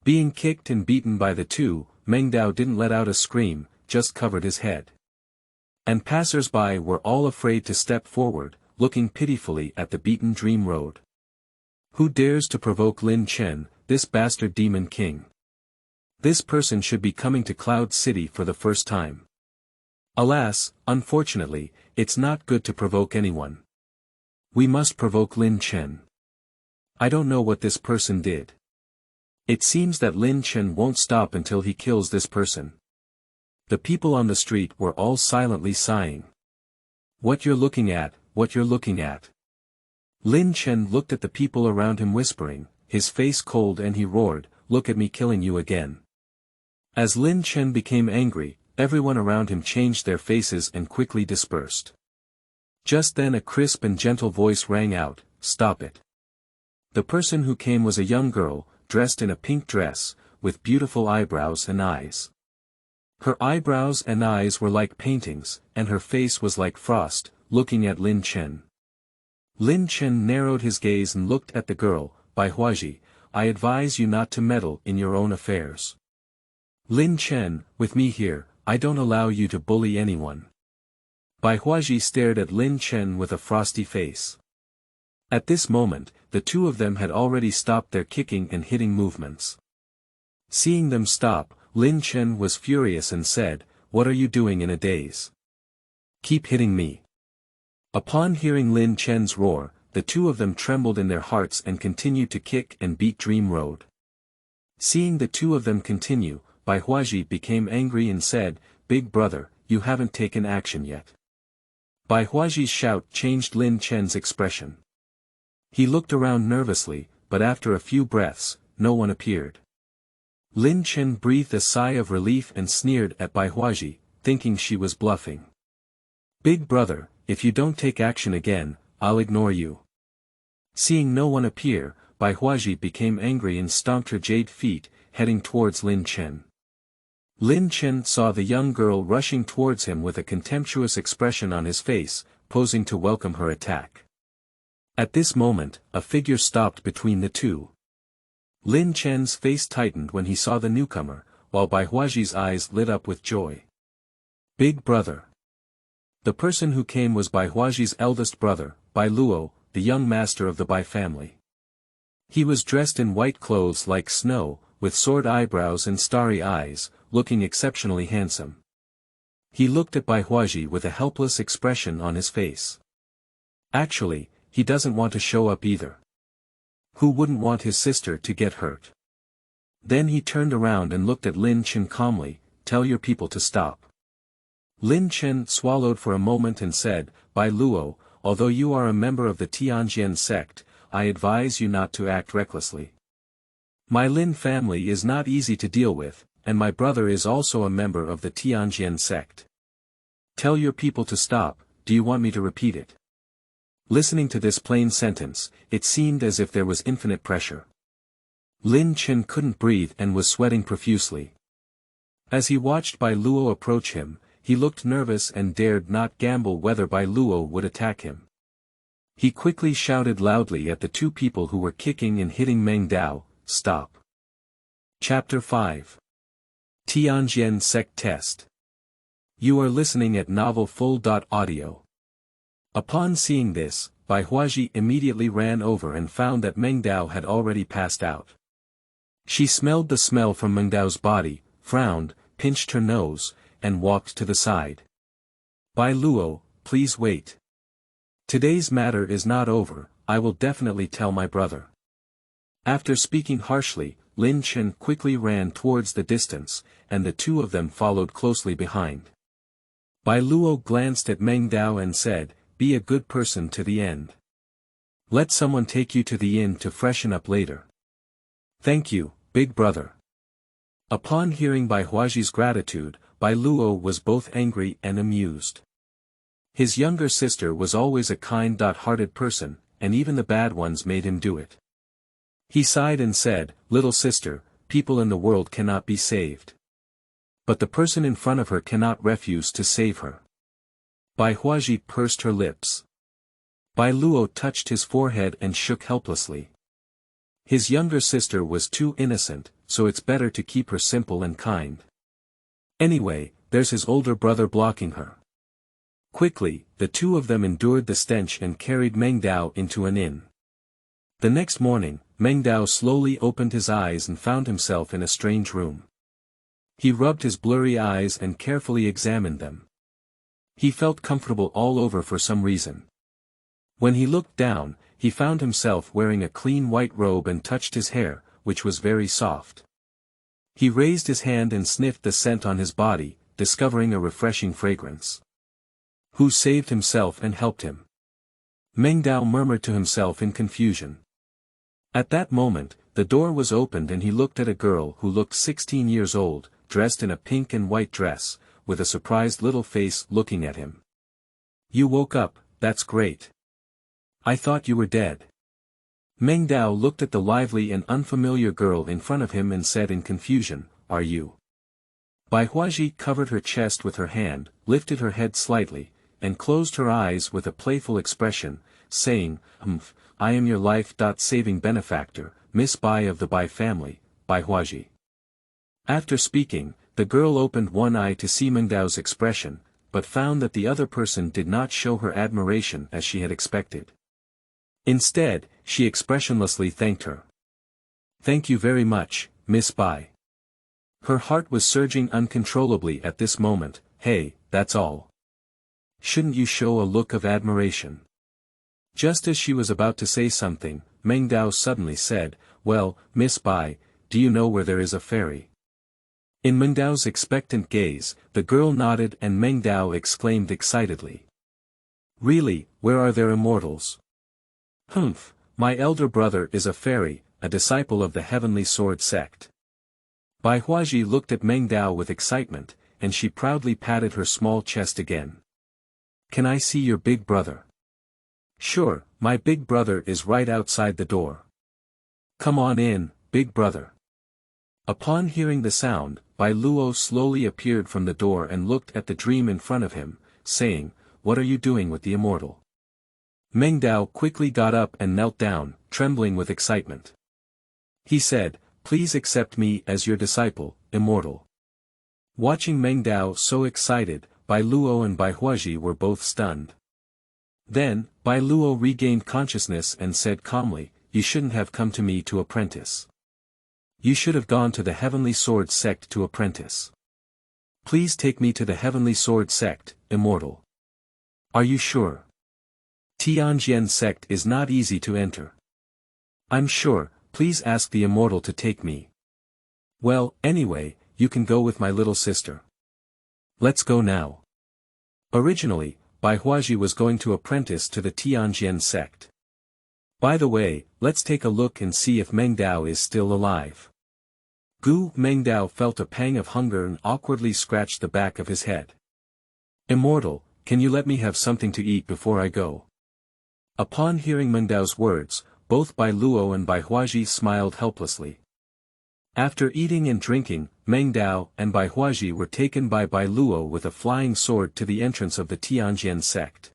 Speaker 1: Being kicked and beaten by the 2, Meng Dao didn't let out a scream, just covered his head. And passers-by were all afraid to step forward, looking pitifully at the beaten Dream Road. "Who dares to provoke Lin Chen, this bastard demon king?" This person should be coming to Cloud City for the first time. Alas, unfortunately, it's not good to provoke anyone. We must provoke Lin Chen. I don't know what this person did. It seems that Lin Chen won't stop until he kills this person. The people on the street were all silently sighing. What you're looking at, what you're looking at. Lin Chen looked at the people around him whispering, his face cold, and he roared, "Look at me killing you again." As Lin Chen became angry, everyone around him changed their faces and quickly dispersed. Just then a crisp and gentle voice rang out, "Stop it." The person who came was a young girl, dressed in a pink dress, with beautiful eyebrows and eyes. Her eyebrows and eyes were like paintings, and her face was like frost, looking at Lin Chen. Lin Chen narrowed his gaze and looked at the girl. "Bai Huaji, I advise you not to meddle in your own affairs. Lin Chen, with me here, I don't allow you to bully anyone." Bai Huaji stared at Lin Chen with a frosty face. At this moment, the two of them had already stopped their kicking and hitting movements. Seeing them stop, Lin Chen was furious and said, "What are you doing in a daze? Keep hitting me." Upon hearing Lin Chen's roar, the two of them trembled in their hearts and continued to kick and beat Dream Road. Seeing the two of them continue, Bai Huaji became angry and said, "Big brother, you haven't taken action yet." Bai Huaji's shout changed Lin Chen's expression. He looked around nervously, but after a few breaths, no one appeared. Lin Chen breathed a sigh of relief and sneered at Bai Huaji, thinking she was bluffing. "Big brother, if you don't take action again, I'll ignore you." Seeing no one appear, Bai Huaji became angry and stomped her jade feet, heading towards Lin Chen. Lin Chen saw the young girl rushing towards him with a contemptuous expression on his face, posing to welcome her attack. At this moment, a figure stopped between the two. Lin Chen's face tightened when he saw the newcomer, while Bai Huaji's eyes lit up with joy. "Big brother." The person who came was Bai Huaji's eldest brother, Bai Luo, the young master of the Bai family. He was dressed in white clothes like snow, with sword eyebrows and starry eyes, looking exceptionally handsome. He looked at Bai Huaji with a helpless expression on his face. Actually, he doesn't want to show up either. Who wouldn't want his sister to get hurt? Then he turned around and looked at Lin Chen calmly, "Tell your people to stop." Lin Chen swallowed for a moment and said, "Bai Luo, although you are a member of the Tianjian sect, I advise you not to act recklessly. My Lin family is not easy to deal with, and my brother is also a member of the Tianjian sect. Tell your people to stop." "Do you want me to repeat it?" Listening to this plain sentence, it seemed as if there was infinite pressure. Lin Chen couldn't breathe and was sweating profusely. As he watched Bai Luo approach him, he looked nervous and dared not gamble whether Bai Luo would attack him. He quickly shouted loudly at the two people who were kicking and hitting Meng Dao, "Stop." Chapter 5. Tianjian Sect Test. You are listening at novelfull.audio. Upon seeing this, Bai Huaji immediately ran over and found that Meng Dao had already passed out. She smelled the smell from Meng Dao's body, frowned, pinched her nose, and walked to the side. "Bai Luo, please wait. Today's matter is not over, I will definitely tell my brother." After speaking harshly, Lin Chen quickly ran towards the distance, and the two of them followed closely behind. Bai Luo glanced at Meng Dao and said, "Be a good person to the end. Let someone take you to the inn to freshen up later." "Thank you, big brother." Upon hearing Bai Huaji's gratitude, Bai Luo was both angry and amused. His younger sister was always a kind-hearted person, and even the bad ones made him do it. He sighed and said, "Little sister, people in the world cannot be saved. But the person in front of her cannot refuse to save her." Bai Huaji pursed her lips. Bai Luo touched his forehead and shook helplessly. His younger sister was too innocent, so it's better to keep her simple and kind. Anyway, there's his older brother blocking her. Quickly, the two of them endured the stench and carried Meng Dao into an inn. The next morning, Meng Dao slowly opened his eyes and found himself in a strange room. He rubbed his blurry eyes and carefully examined them. He felt comfortable all over for some reason. When he looked down, he found himself wearing a clean white robe and touched his hair, which was very soft. He raised his hand and sniffed the scent on his body, discovering a refreshing fragrance. Who saved himself and helped him? Meng Dao murmured to himself in confusion. At that moment, the door was opened and he looked at a girl who looked 16 years old, dressed in a pink and white dress, with a surprised little face looking at him. You woke up, that's great. I thought you were dead. Meng Dao looked at the lively and unfamiliar girl in front of him and said in confusion, Are you? Bai Huaji covered her chest with her hand, lifted her head slightly, and closed her eyes with a playful expression, saying, I am your life-saving benefactor, Miss Bai of the Bai family, Bai Huaji. After speaking, the girl opened one eye to see Meng Dao's expression, but found that the other person did not show her admiration as she had expected. Instead, she expressionlessly thanked her. Thank you very much, Miss Bai. Her heart was surging uncontrollably at this moment. Hey, that's all. Shouldn't you show a look of admiration? Just as she was about to say something, Meng Dao suddenly said, Well, Miss Bai, do you know where there is a ferry? In Meng Dao's expectant gaze, the girl nodded and Meng Dao exclaimed excitedly. Really, where are there immortals? My elder brother is a fairy, a disciple of the Heavenly Sword Sect. Bai Huaji looked at Meng Dao with excitement, and she proudly patted her small chest again. Can I see your big brother? Sure, my big brother is right outside the door. Come on in, big brother. Upon hearing the sound, Bai Luo slowly appeared from the door and looked at the dream in front of him, saying, What are you doing with the immortal? Meng Dao quickly got up and knelt down, trembling with excitement. He said, Please accept me as your disciple, immortal. Watching Meng Dao so excited, Bai Luo and Bai Huaji were both stunned. Then, Bai Luo regained consciousness and said calmly, You shouldn't have come to me to apprentice. You should have gone to the Heavenly Sword Sect to apprentice. Please take me to the Heavenly Sword Sect, immortal. Are you sure? Tianjian sect is not easy to enter. I'm sure, please ask the immortal to take me. Well, anyway, you can go with my little sister. Let's go now. Originally, Bai Huaji was going to apprentice to the Tianjian sect. By the way, let's take a look and see if Meng Dao is still alive. Meng Dao felt a pang of hunger and awkwardly scratched the back of his head. Immortal, can you let me have something to eat before I go? Upon hearing Meng Dao's words, both Bai Luo and Bai Huaji smiled helplessly. After eating and drinking, Meng Dao and Bai Huaji were taken by Bai Luo with a flying sword to the entrance of the Tianjian sect.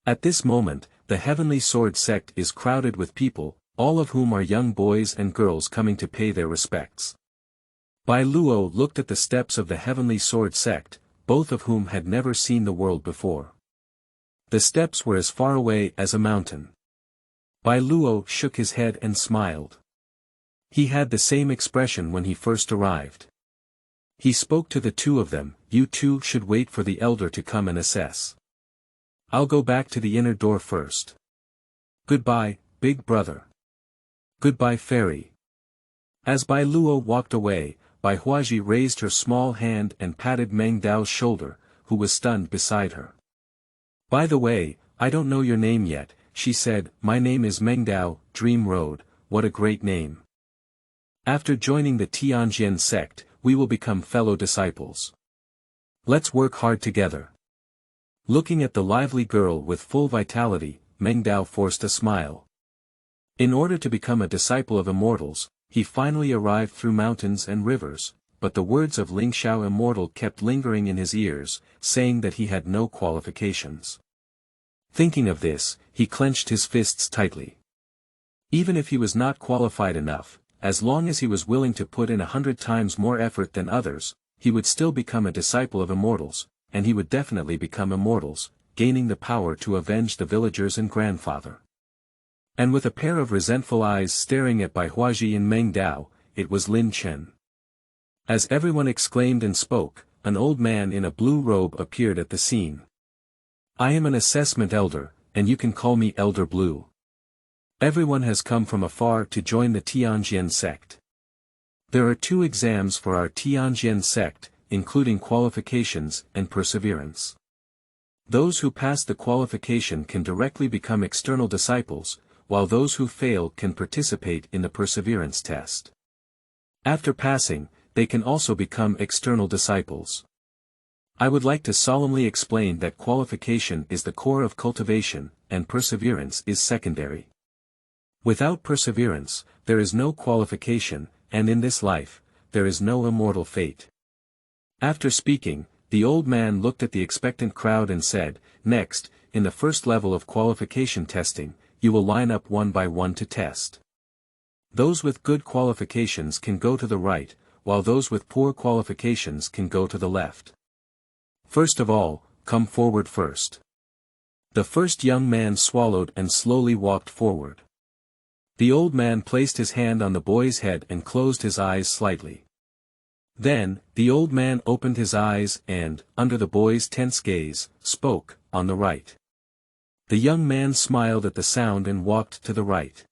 Speaker 1: At this moment, the Heavenly Sword Sect is crowded with people, all of whom are young boys and girls coming to pay their respects. Bai Luo looked at the steps of the Heavenly Sword Sect, both of whom had never seen the world before. The steps were as far away as a mountain. Bai Luo shook his head and smiled. He had the same expression when he first arrived. He spoke to the two of them, You two should wait for the elder to come and assess. I'll go back to the inner door first. Goodbye, big brother. Goodbye fairy. As Bai Luo walked away, Bai Huaji raised her small hand and patted Meng Dao's shoulder, who was stunned beside her. By the way, I don't know your name yet, she said. My name is Meng Dao, Dream Road, what a great name. After joining the Tianjian sect, we will become fellow disciples. Let's work hard together. Looking at the lively girl with full vitality, Meng Dao forced a smile. In order to become a disciple of immortals, he finally arrived through mountains and rivers, but the words of Ling Xiao immortal kept lingering in his ears, saying that he had no qualifications. Thinking of this, he clenched his fists tightly. Even if he was not qualified enough, as long as he was willing to put in 100 times more effort than others, he would still become a disciple of immortals, and he would definitely become immortals, gaining the power to avenge the villagers and grandfather. And with a pair of resentful eyes staring at Bai Huaji and Meng Dao, it was Lin Chen. As everyone exclaimed and spoke, an old man in a blue robe appeared at the scene. I am an assessment elder, and you can call me Elder Blue. Everyone has come from afar to join the Tianjian sect. There are 2 exams for our Tianjian sect, including qualifications and perseverance. Those who pass the qualification can directly become external disciples, while those who fail can participate in the perseverance test. After passing, they can also become external disciples. I would like to solemnly explain that qualification is the core of cultivation, and perseverance is secondary. Without perseverance, there is no qualification, and in this life, there is no immortal fate. After speaking, the old man looked at the expectant crowd and said, next, in the first level of qualification testing, you will line up one by one to test. Those with good qualifications can go to the right, while those with poor qualifications can go to the left. First of all, come forward first. The first young man swallowed and slowly walked forward. The old man placed his hand on the boy's head and closed his eyes slightly. Then, the old man opened his eyes and, under the boy's tense gaze, spoke, on the right. The young man smiled at the sound and walked to the right.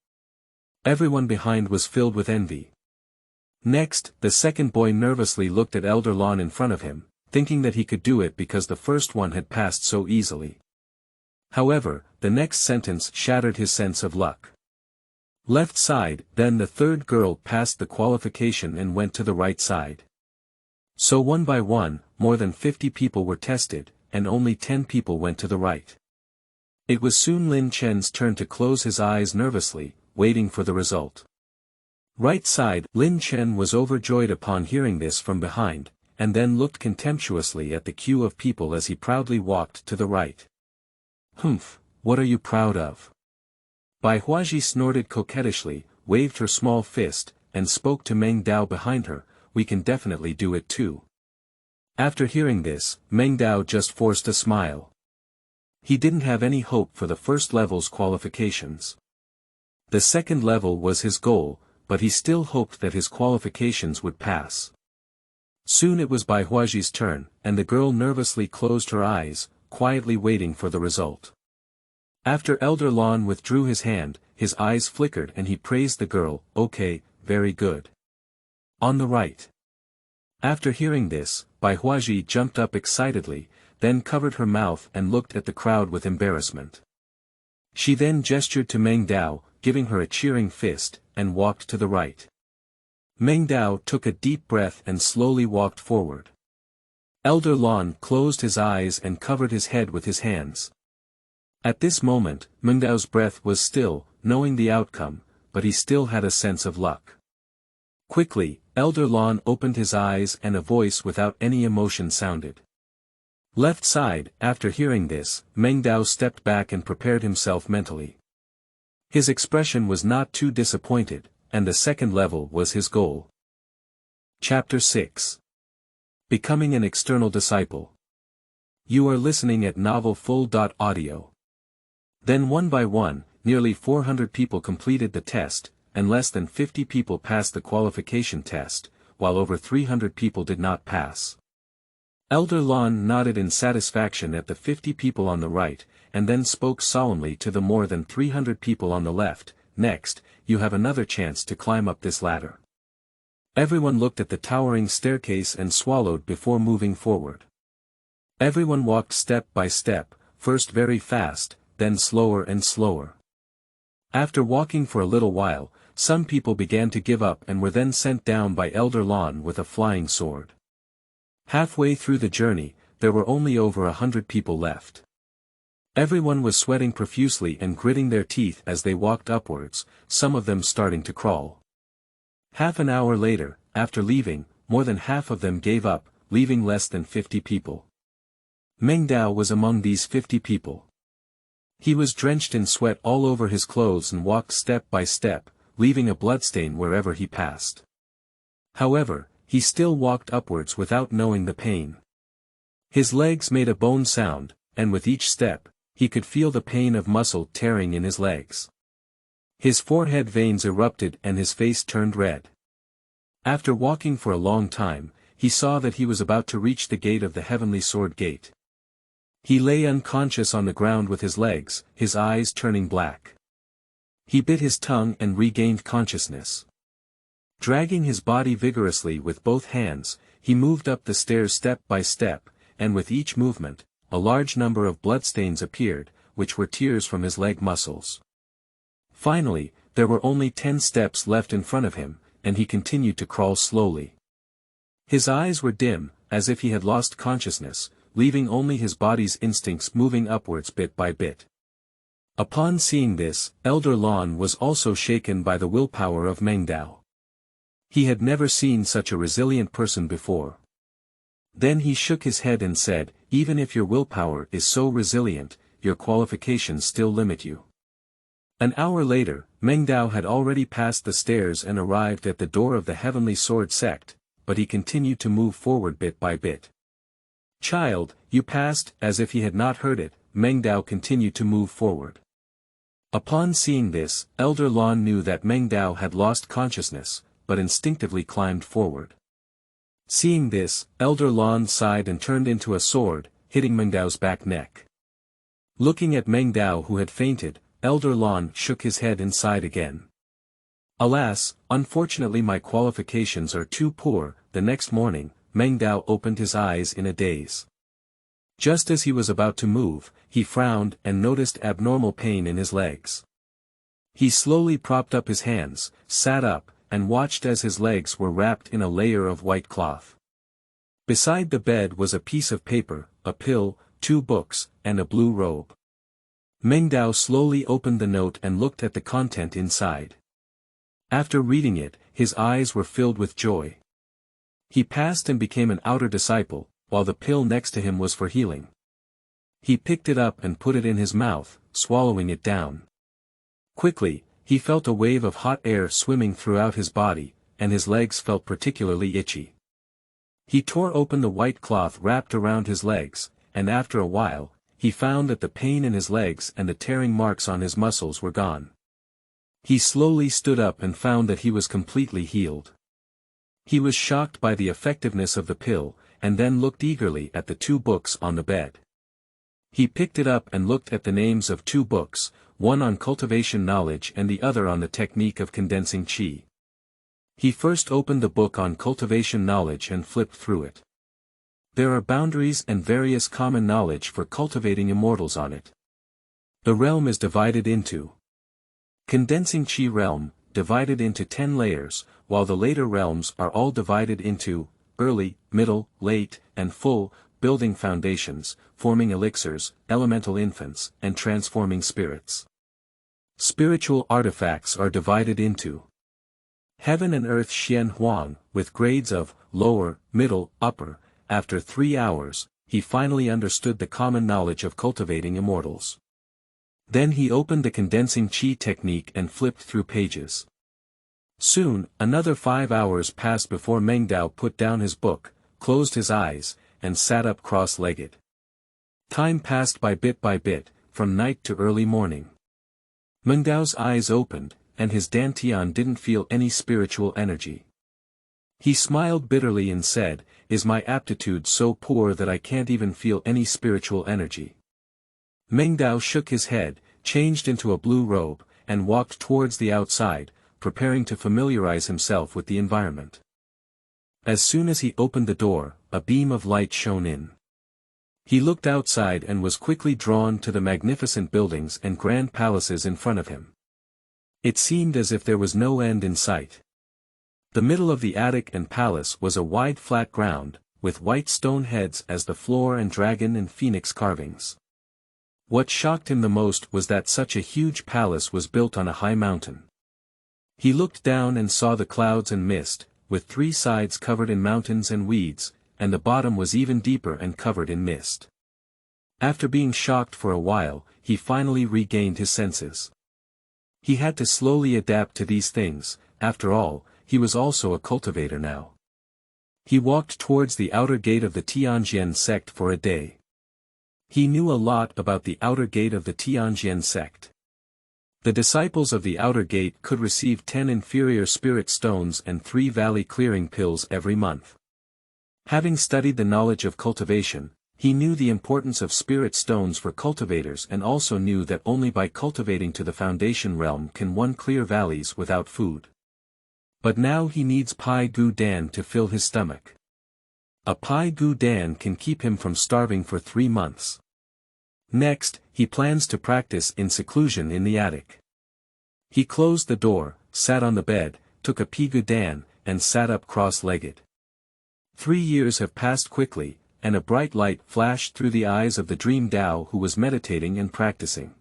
Speaker 1: Everyone behind was filled with envy. Next, the second boy nervously looked at Elder Lon in front of him, thinking that he could do it because the first one had passed so easily. However, the next sentence shattered his sense of luck. Left side, then the third girl passed the qualification and went to the right side. So one by one, more than 50 people were tested, and only 10 people went to the right. It was soon Lin Chen's turn to close his eyes nervously, waiting for the result. Right side, Lin Chen was overjoyed upon hearing this from behind, and then looked contemptuously at the queue of people as he proudly walked to the right. Humph, what are you proud of? Bai Huaji snorted coquettishly, waved her small fist, and spoke to Meng Dao behind her, we can definitely do it too. After hearing this, Meng Dao just forced a smile. He didn't have any hope for the first level's qualifications. The second level was his goal, but he still hoped that his qualifications would pass. Soon it was Bai Huaji's turn, and the girl nervously closed her eyes, quietly waiting for the result. After Elder Lon withdrew his hand, his eyes flickered and he praised the girl, okay, very good. On the right. After hearing this, Bai Huaji jumped up excitedly, then covered her mouth and looked at the crowd with embarrassment. She then gestured to Meng Dao, giving her a cheering fist, and walked to the right. Meng Dao took a deep breath and slowly walked forward. Elder Lon closed his eyes and covered his head with his hands. At this moment, Meng Dao's breath was still, knowing the outcome, but he still had a sense of luck. Quickly, Elder Lon opened his eyes and a voice without any emotion sounded. Left side, after hearing this, Meng Dao stepped back and prepared himself mentally. His expression was not too disappointed, and the second level was his goal. Chapter 6. Becoming an external disciple. You are listening at novelfull.audio. Then one by one, nearly 400 people completed the test, and less than 50 people passed the qualification test, while over 300 people did not pass. Elder Lon nodded in satisfaction at the 50 people on the right, and then spoke solemnly to the more than 300 people on the left, next, you have another chance to climb up this ladder. Everyone looked at the towering staircase and swallowed before moving forward. Everyone walked step by step, first very fast, then slower and slower. After walking for a little while, some people began to give up and were then sent down by Elder Lon with a flying sword. Halfway through the journey, there were only over 100 people left. Everyone was sweating profusely and gritting their teeth as they walked upwards, some of them starting to crawl. Half an hour later, after leaving, more than half of them gave up, leaving less than 50 people. Meng Dao was among these 50 people. He was drenched in sweat all over his clothes and walked step by step, leaving a bloodstain wherever he passed. However, he still walked upwards without knowing the pain. His legs made a bone sound, and with each step, he could feel the pain of muscle tearing in his legs. His forehead veins erupted and his face turned red. After walking for a long time, he saw that he was about to reach the gate of the heavenly sword gate. He lay unconscious on the ground with his legs, his eyes turning black. He bit his tongue and regained consciousness. Dragging his body vigorously with both hands, he moved up the stairs step by step, and with each movement, a large number of bloodstains appeared, which were tears from his leg muscles. Finally, there were only 10 steps left in front of him, and he continued to crawl slowly. His eyes were dim, as if he had lost consciousness, leaving only his body's instincts moving upwards bit by bit. Upon seeing this, Elder Lon was also shaken by the willpower of Meng Dao. He had never seen such a resilient person before. Then he shook his head and said, "Even if your willpower is so resilient, your qualifications still limit you." An hour later, Meng Dao had already passed the stairs and arrived at the door of the Heavenly Sword Sect, but he continued to move forward bit by bit. "Child, you passed," as if he had not heard it, Meng Dao continued to move forward. Upon seeing this, Elder Lon knew that Meng Dao had lost consciousness, but instinctively climbed forward. Seeing this, Elder Lon sighed and turned into a sword, hitting Meng Dao's back neck. Looking at Meng Dao who had fainted, Elder Lon shook his head and sighed again. "Alas, unfortunately my qualifications are too poor." The next morning, Meng Dao opened his eyes in a daze. Just as he was about to move, he frowned and noticed abnormal pain in his legs. He slowly propped up his hands, sat up, and watched as his legs were wrapped in a layer of white cloth. Beside the bed was a piece of paper, a pill, 2 books, and a blue robe. Meng Dao slowly opened the note and looked at the content inside. After reading it, his eyes were filled with joy. He passed and became an outer disciple, while the pill next to him was for healing. He picked it up and put it in his mouth, swallowing it down. Quickly, he felt a wave of hot air swimming throughout his body, and his legs felt particularly itchy. He tore open the white cloth wrapped around his legs, and after a while, he found that the pain in his legs and the tearing marks on his muscles were gone. He slowly stood up and found that he was completely healed. He was shocked by the effectiveness of the pill, and then looked eagerly at the 2 books on the bed. He picked it up and looked at the names of 2 books, one on cultivation knowledge and the other on the technique of condensing qi. He first opened the book on cultivation knowledge and flipped through it. There are boundaries and various common knowledge for cultivating immortals on it. The realm is divided into condensing qi realm, divided into 10 layers, while the later realms are all divided into early, middle, late, and full, building foundations, forming elixirs, elemental infants, and transforming spirits. Spiritual artifacts are divided into heaven and earth Xian Huang, with grades of lower, middle, upper. After 3 hours, he finally understood the common knowledge of cultivating immortals. Then he opened the condensing qi technique and flipped through pages. Soon, another 5 hours passed before Meng Dao put down his book, closed his eyes, and sat up cross-legged. Time passed by bit, from night to early morning. Meng Dao's eyes opened, and his dantian didn't feel any spiritual energy. He smiled bitterly and said, "Is my aptitude so poor that I can't even feel any spiritual energy?" Meng Dao shook his head, changed into a blue robe, and walked towards the outside, preparing to familiarize himself with the environment. As soon as he opened the door, a beam of light shone in. He looked outside and was quickly drawn to the magnificent buildings and grand palaces in front of him. It seemed as if there was no end in sight. The middle of the attic and palace was a wide flat ground, with white stone heads as the floor and dragon and phoenix carvings. What shocked him the most was that such a huge palace was built on a high mountain. He looked down and saw the clouds and mist, with 3 sides covered in mountains and weeds, and the bottom was even deeper and covered in mist. After being shocked for a while, he finally regained his senses. He had to slowly adapt to these things. After all, he was also a cultivator now. He walked towards the outer gate of the Tianjian sect for a day. He knew a lot about the outer gate of the Tianjian sect. The disciples of the outer gate could receive 10 inferior spirit stones and 3 valley clearing pills every month. Having studied the knowledge of cultivation, he knew the importance of spirit stones for cultivators and also knew that only by cultivating to the foundation realm can one clear valleys without food. But now he needs Pai Gu Dan to fill his stomach. A Pai Gu Dan can keep him from starving for 3 months. Next, he plans to practice in seclusion in the attic. He closed the door, sat on the bed, took a Pai Gu Dan, and sat up cross-legged. 3 years have passed quickly, and a bright light flashed through the eyes of the dream Tao who was meditating and practicing.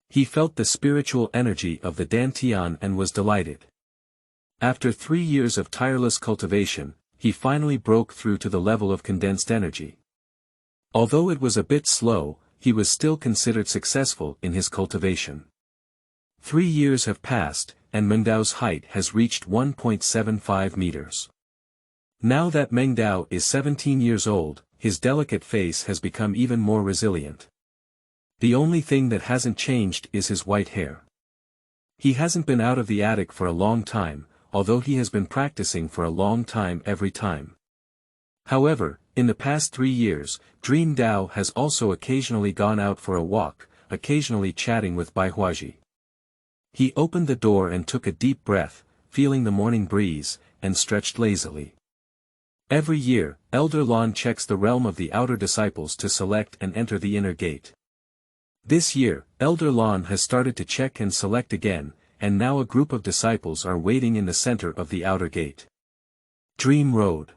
Speaker 1: He felt the spiritual energy of the Dantian and was delighted. After 3 years of tireless cultivation, he finally broke through to the level of condensed energy. Although it was a bit slow, he was still considered successful in his cultivation. 3 years have passed, and Mengdao's height has reached 1.75 meters. Now that Mengdao is 17 years old, his delicate face has become even more resilient. The only thing that hasn't changed is his white hair. He hasn't been out of the attic for a long time, although he has been practicing for a long time every time. However, in the past 3 years, Dream Tao has also occasionally gone out for a walk, occasionally chatting with Bai Huaji. He opened the door and took a deep breath, feeling the morning breeze, and stretched lazily. Every year, Elder Lan checks the realm of the outer disciples to select and enter the inner gate. This year, Elder Lan has started to check and select again, and now a group of disciples are waiting in the center of the outer gate. Dream Road.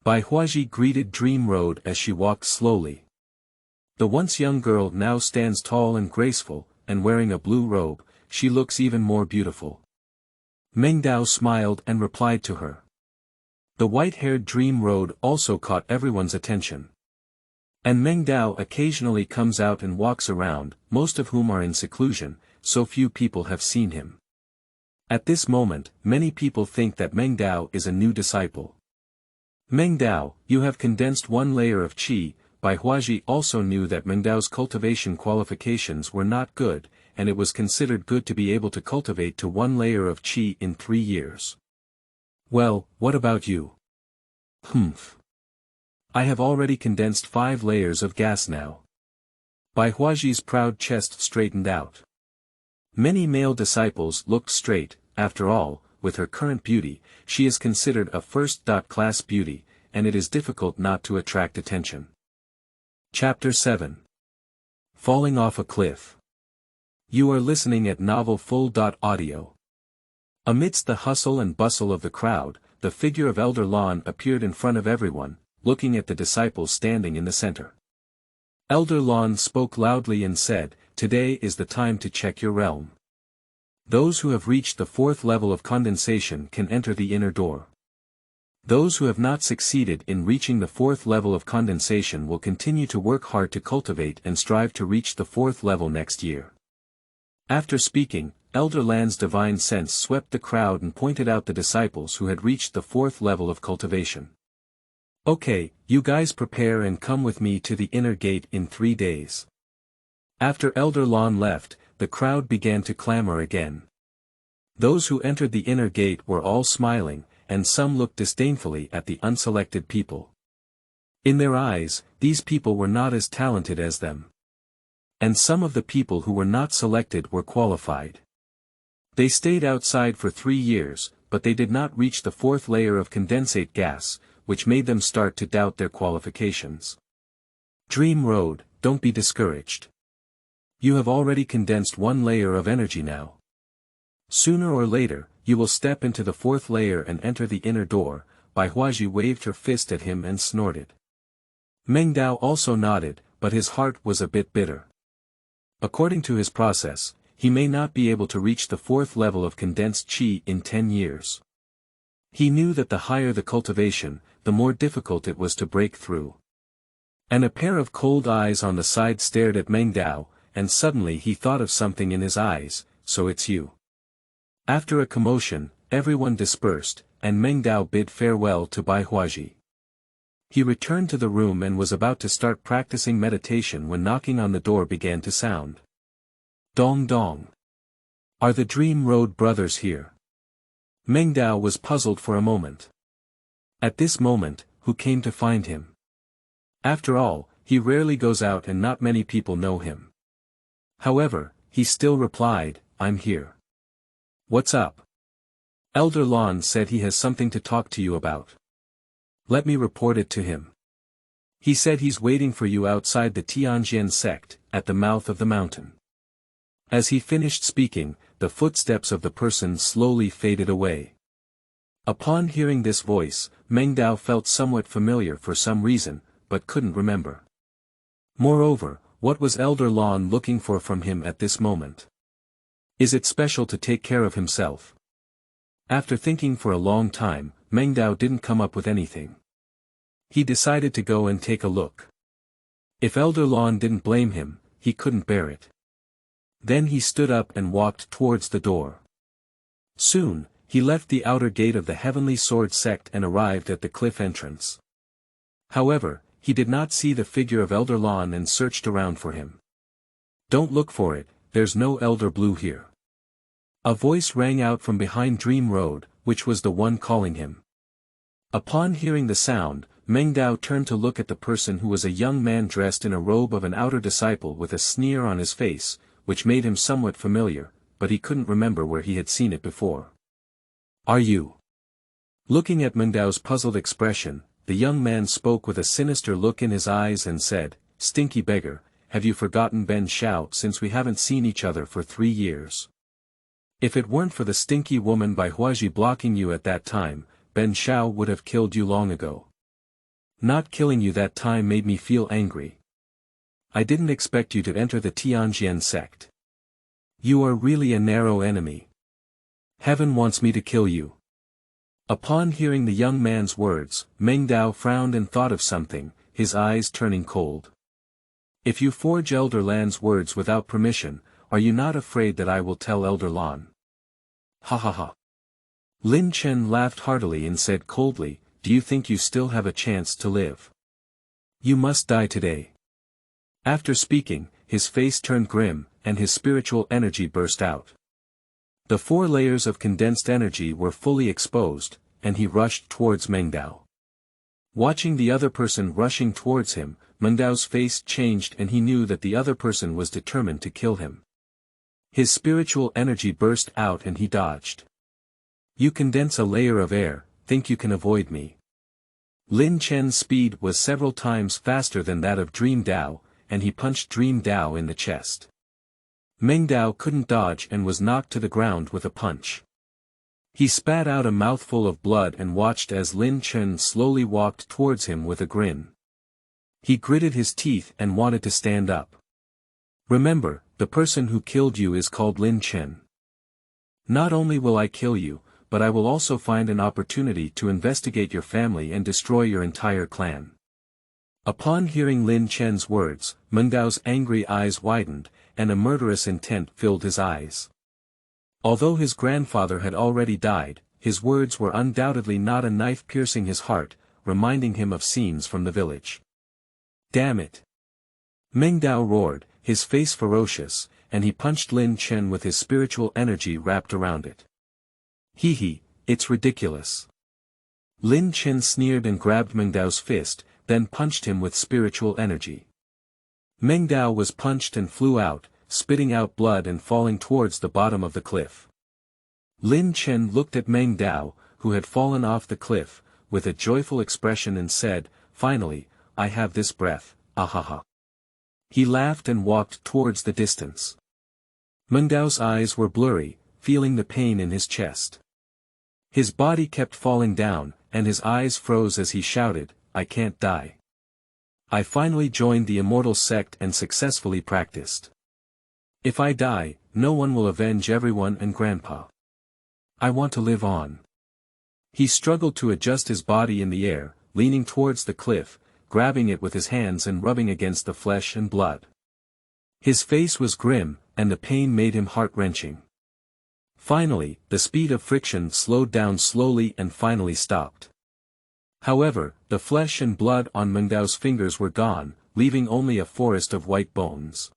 Speaker 1: Bai Huaji greeted Dream Road as she walked slowly. The once young girl now stands tall and graceful, and wearing a blue robe, she looks even more beautiful. Mengdao smiled and replied to her. The white-haired Dream Road also caught everyone's attention. And Mengdao occasionally comes out and walks around, most of whom are in seclusion, so few people have seen him. At this moment, many people think that Mengdao is a new disciple. Mengdao, you have condensed 1 layer of qi. Bai Huaji also knew that Mengdao's cultivation qualifications were not good, and it was considered good to be able to cultivate to 1 layer of qi in 3 years. Well, what about you? Humph. I have already condensed 5 layers of gas now. Bai Huaji's proud chest straightened out. Many male disciples looked straight. After all, with her current beauty, she is considered a first-class beauty, and it is difficult not to attract attention. Chapter 7. Falling off a cliff. You are listening at Novel Full. Audio. Amidst the hustle and bustle of the crowd, the figure of Elder Lan appeared in front of everyone, looking at the disciples standing in the center. Elder Lan spoke loudly and said, "Today is the time to check your realm. Those who have reached the 4th level of condensation can enter the inner door. Those who have not succeeded in reaching the 4th level of condensation will continue to work hard to cultivate and strive to reach the 4th level next year." After speaking, Elder Lan's divine sense swept the crowd and pointed out the disciples who had reached the 4th level of cultivation. Okay, you guys prepare and come with me to the inner gate in 3 days. After Elder Lan left, the crowd began to clamor again. Those who entered the inner gate were all smiling, and some looked disdainfully at the unselected people. In their eyes, these people were not as talented as them. And some of the people who were not selected were qualified. They stayed outside for 3 years, but they did not reach the 4th layer of condensate gas, which made them start to doubt their qualifications. Dream Road, don't be discouraged. You have already condensed 1 layer of energy now. Sooner or later, you will step into the 4th layer and enter the inner door. Bai Huaji waved her fist at him and snorted. Mengdao also nodded, but his heart was a bit bitter. According to his process, he may not be able to reach the 4th level of condensed qi in 10 years. He knew that the higher the cultivation, the more difficult it was to break through. And a pair of cold eyes on the side stared at Mengdao, and suddenly he thought of something in his eyes. So it's you. After a commotion, everyone dispersed, and Mengdao bid farewell to Bai Huaji. He returned to the room and was about to start practicing meditation when knocking on the door began to sound. Dong dong. Are the Dream Road brothers here? Meng Dao was puzzled for a moment. At this moment, who came to find him? After all, he rarely goes out and not many people know him. However, he still replied, I'm here. What's up? Elder Lon said he has something to talk to you about. Let me report it to him. He said he's waiting for you outside the Tianjian Sect, at the mouth of the mountain. As he finished speaking, the footsteps of the person slowly faded away. Upon hearing this voice, Meng Dao felt somewhat familiar for some reason, but couldn't remember. Moreover, what was Elder Lon looking for from him at this moment? Is it special to take care of himself? After thinking for a long time, Meng Dao didn't come up with anything. He decided to go and take a look. If Elder Lon didn't blame him, he couldn't bear it. Then he stood up and walked towards the door. Soon, he left the outer gate of the Heavenly Sword Sect and arrived at the cliff entrance. However, he did not see the figure of Elder Lon and searched around for him. Don't look for it, there's no Elder Blue here. A voice rang out from behind Dream Road, which was the one calling him. Upon hearing the sound, Meng Dao turned to look at the person who was a young man dressed in a robe of an outer disciple with a sneer on his face, which made him somewhat familiar, but he couldn't remember where he had seen it before. Are you? Looking at Meng Dao's puzzled expression, the young man spoke with a sinister look in his eyes and said, Stinky beggar, have you forgotten Ben Shao since we haven't seen each other for 3 years? If it weren't for the stinky woman by Huaji blocking you at that time, Ben Shao would have killed you long ago. Not killing you that time made me feel angry. I didn't expect you to enter the Tianjian sect. You are really a narrow enemy. Heaven wants me to kill you. Upon hearing the young man's words, Meng Dao frowned and thought of something, his eyes turning cold. If you forge Elder Lan's words without permission, are you not afraid that I will tell Elder Lan? Ha ha ha. Lin Chen laughed heartily and said coldly, do you think you still have a chance to live? You must die today. After speaking, his face turned grim, and his spiritual energy burst out. The 4 layers of condensed energy were fully exposed, and he rushed towards Meng Dao. Watching the other person rushing towards him, Meng Dao's face changed and he knew that the other person was determined to kill him. His spiritual energy burst out and he dodged. You condense a layer of air, think you can avoid me? Lin Chen's speed was several times faster than that of Dream Dao, and he punched Dream Dao in the chest. Meng Dao couldn't dodge and was knocked to the ground with a punch. He spat out a mouthful of blood and watched as Lin Chen slowly walked towards him with a grin. He gritted his teeth and wanted to stand up. Remember, the person who killed you is called Lin Chen. Not only will I kill you, but I will also find an opportunity to investigate your family and destroy your entire clan. Upon hearing Lin Chen's words, Meng Dao's angry eyes widened, and a murderous intent filled his eyes. Although his grandfather had already died, his words were undoubtedly not a knife piercing his heart, reminding him of scenes from the village. Damn it! Meng Dao roared, his face ferocious, and he punched Lin Chen with his spiritual energy wrapped around it. Hee hee, it's ridiculous. Lin Chen sneered and grabbed Meng Dao's fist, then punched him with spiritual energy. Meng Dao was punched and flew out, spitting out blood and falling towards the bottom of the cliff. Lin Chen looked at Meng Dao, who had fallen off the cliff, with a joyful expression and said, finally, I have this breath, ahaha. He laughed and walked towards the distance. Meng Dao's eyes were blurry, feeling the pain in his chest. His body kept falling down, and his eyes froze as he shouted, I can't die. I finally joined the Immortal sect and successfully practiced. If I die, no one will avenge everyone and Grandpa. I want to live on. He struggled to adjust his body in the air, leaning towards the cliff, grabbing it with his hands and rubbing against the flesh and blood. His face was grim, and the pain made him heart-wrenching. Finally, the speed of friction slowed down slowly and finally stopped. However, the flesh and blood on Meng Dao's fingers were gone, leaving only a forest of white bones.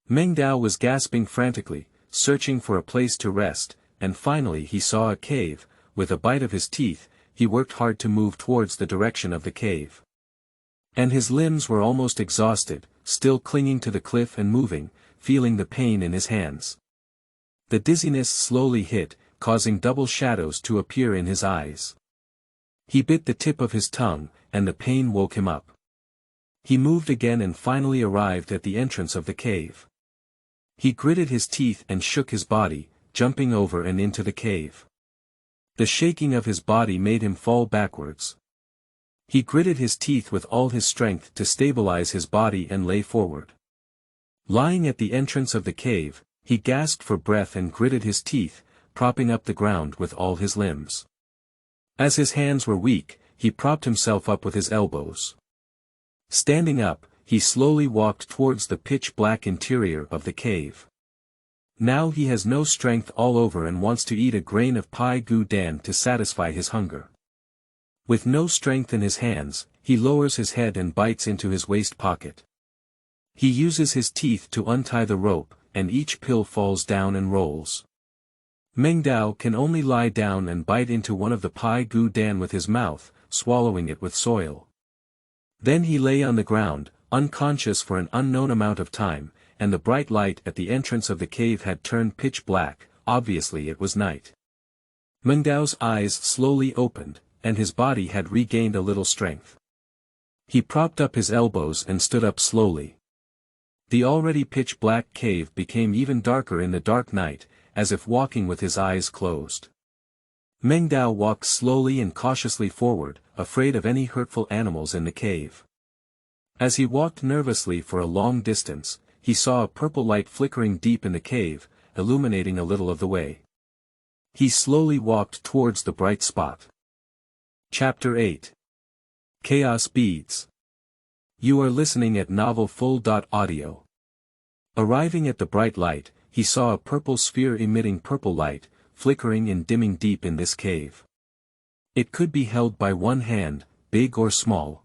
Speaker 1: Meng Dao was gasping frantically, searching for a place to rest, and finally he saw a cave. With a bite of his teeth, he worked hard to move towards the direction of the cave. And his limbs were almost exhausted, still clinging to the cliff and moving, feeling the pain in his hands. The dizziness slowly hit, causing double shadows to appear in his eyes. He bit the tip of his tongue, and the pain woke him up. He moved again and finally arrived at the entrance of the cave. He gritted his teeth and shook his body, jumping over and into the cave. The shaking of his body made him fall backwards. He gritted his teeth with all his strength to stabilize his body and lay forward. Lying at the entrance of the cave, he gasped for breath and gritted his teeth, propping up the ground with all his limbs. As his hands were weak, he propped himself up with his elbows. Standing up, he slowly walked towards the pitch-black interior of the cave. Now he has no strength all over and wants to eat a grain of pai gu dan to satisfy his hunger. With no strength in his hands, he lowers his head and bites into his waist pocket. He uses his teeth to untie the rope, and each pill falls down and rolls. Meng Dao can only lie down and bite into one of the pai gu dan with his mouth, swallowing it with soil. Then he lay on the ground, unconscious for an unknown amount of time, and the bright light at the entrance of the cave had turned pitch black. Obviously it was night. Meng Dao's eyes slowly opened, and his body had regained a little strength. He propped up his elbows and stood up slowly. The already pitch-black cave became even darker in the dark night, as if walking with his eyes closed. Meng Dao walked slowly and cautiously forward, afraid of any hurtful animals in the cave. As he walked nervously for a long distance, he saw a purple light flickering deep in the cave, illuminating a little of the way. He slowly walked towards the bright spot. Chapter 8. Chaos Beads. You are listening at novelfull.audio. Arriving at the bright light, he saw a purple sphere emitting purple light, flickering and dimming deep in this cave. It could be held by one hand, big or small.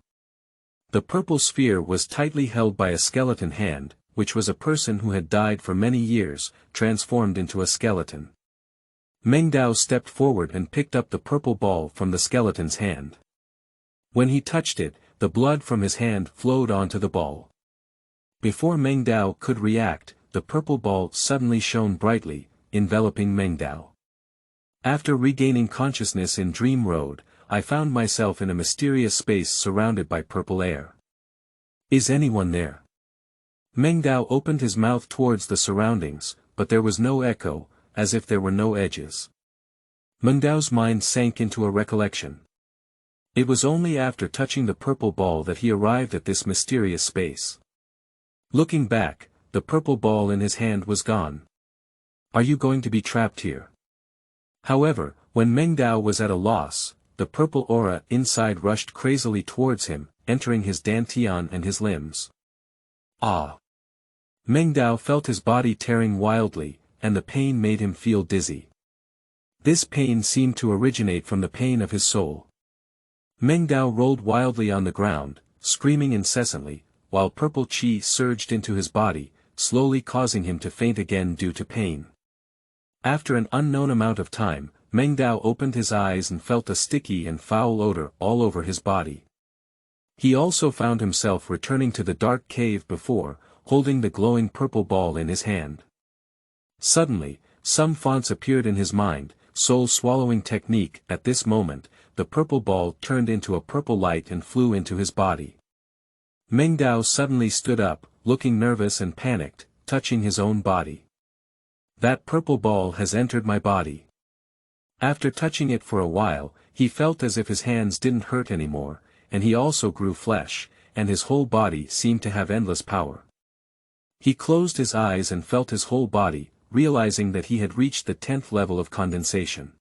Speaker 1: The purple sphere was tightly held by a skeleton hand, which was a person who had died for many years, transformed into a skeleton. Meng Dao stepped forward and picked up the purple ball from the skeleton's hand. When he touched it, the blood from his hand flowed onto the ball. Before Meng Dao could react, the purple ball suddenly shone brightly, enveloping Meng Dao. After regaining consciousness in Dream Road, I found myself in a mysterious space surrounded by purple air. Is anyone there? Meng Dao opened his mouth towards the surroundings, but there was no echo, as if there were no edges. Meng Dao's mind sank into a recollection. It was only after touching the purple ball that he arrived at this mysterious space. Looking back, the purple ball in his hand was gone. Are you going to be trapped here? However, when Meng Dao was at a loss, the purple aura inside rushed crazily towards him, entering his dantian and his limbs. Ah! Meng Dao felt his body tearing wildly, and the pain made him feel dizzy. This pain seemed to originate from the pain of his soul. Meng Dao rolled wildly on the ground, screaming incessantly, while purple qi surged into his body, slowly causing him to faint again due to pain. After an unknown amount of time, Meng Dao opened his eyes and felt a sticky and foul odor all over his body. He also found himself returning to the dark cave before, holding the glowing purple ball in his hand. Suddenly, some fonts appeared in his mind, soul-swallowing technique. At this moment, the purple ball turned into a purple light and flew into his body. Meng Dao suddenly stood up, looking nervous and panicked, touching his own body. That purple ball has entered my body. After touching it for a while, he felt as if his hands didn't hurt anymore, and he also grew flesh, and his whole body seemed to have endless power. He closed his eyes and felt his whole body, realizing that he had reached the 10th level of condensation.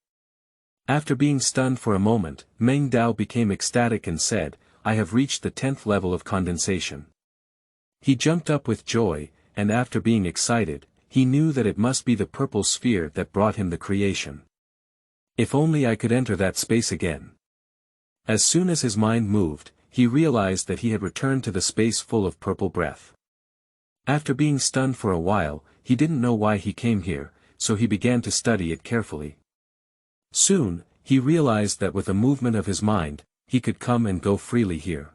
Speaker 1: After being stunned for a moment, Meng Dao became ecstatic and said, I have reached the 10th level of condensation. He jumped up with joy, and after being excited, he knew that it must be the purple sphere that brought him the creation. If only I could enter that space again. As soon as his mind moved, he realized that he had returned to the space full of purple breath. After being stunned for a while, he didn't know why he came here, so he began to study it carefully. Soon, he realized that with a movement of his mind, he could come and go freely here.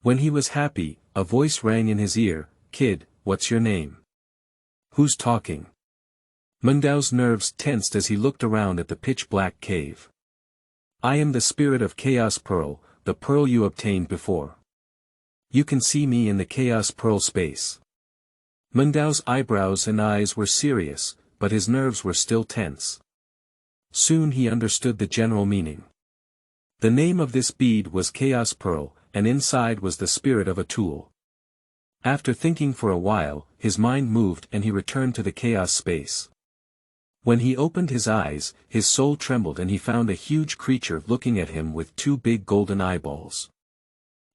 Speaker 1: When he was happy, a voice rang in his ear, "Kid, what's your name? Who's talking?" Mengdao's nerves tensed as he looked around at the pitch-black cave. "I am the spirit of Chaos Pearl, the pearl you obtained before. You can see me in the Chaos Pearl space." Mengdao's eyebrows and eyes were serious, but his nerves were still tense. Soon he understood the general meaning. The name of this bead was Chaos Pearl, and inside was the spirit of a tool. After thinking for a while, his mind moved and he returned to the chaos space. When he opened his eyes, his soul trembled and he found a huge creature looking at him with two big golden eyeballs.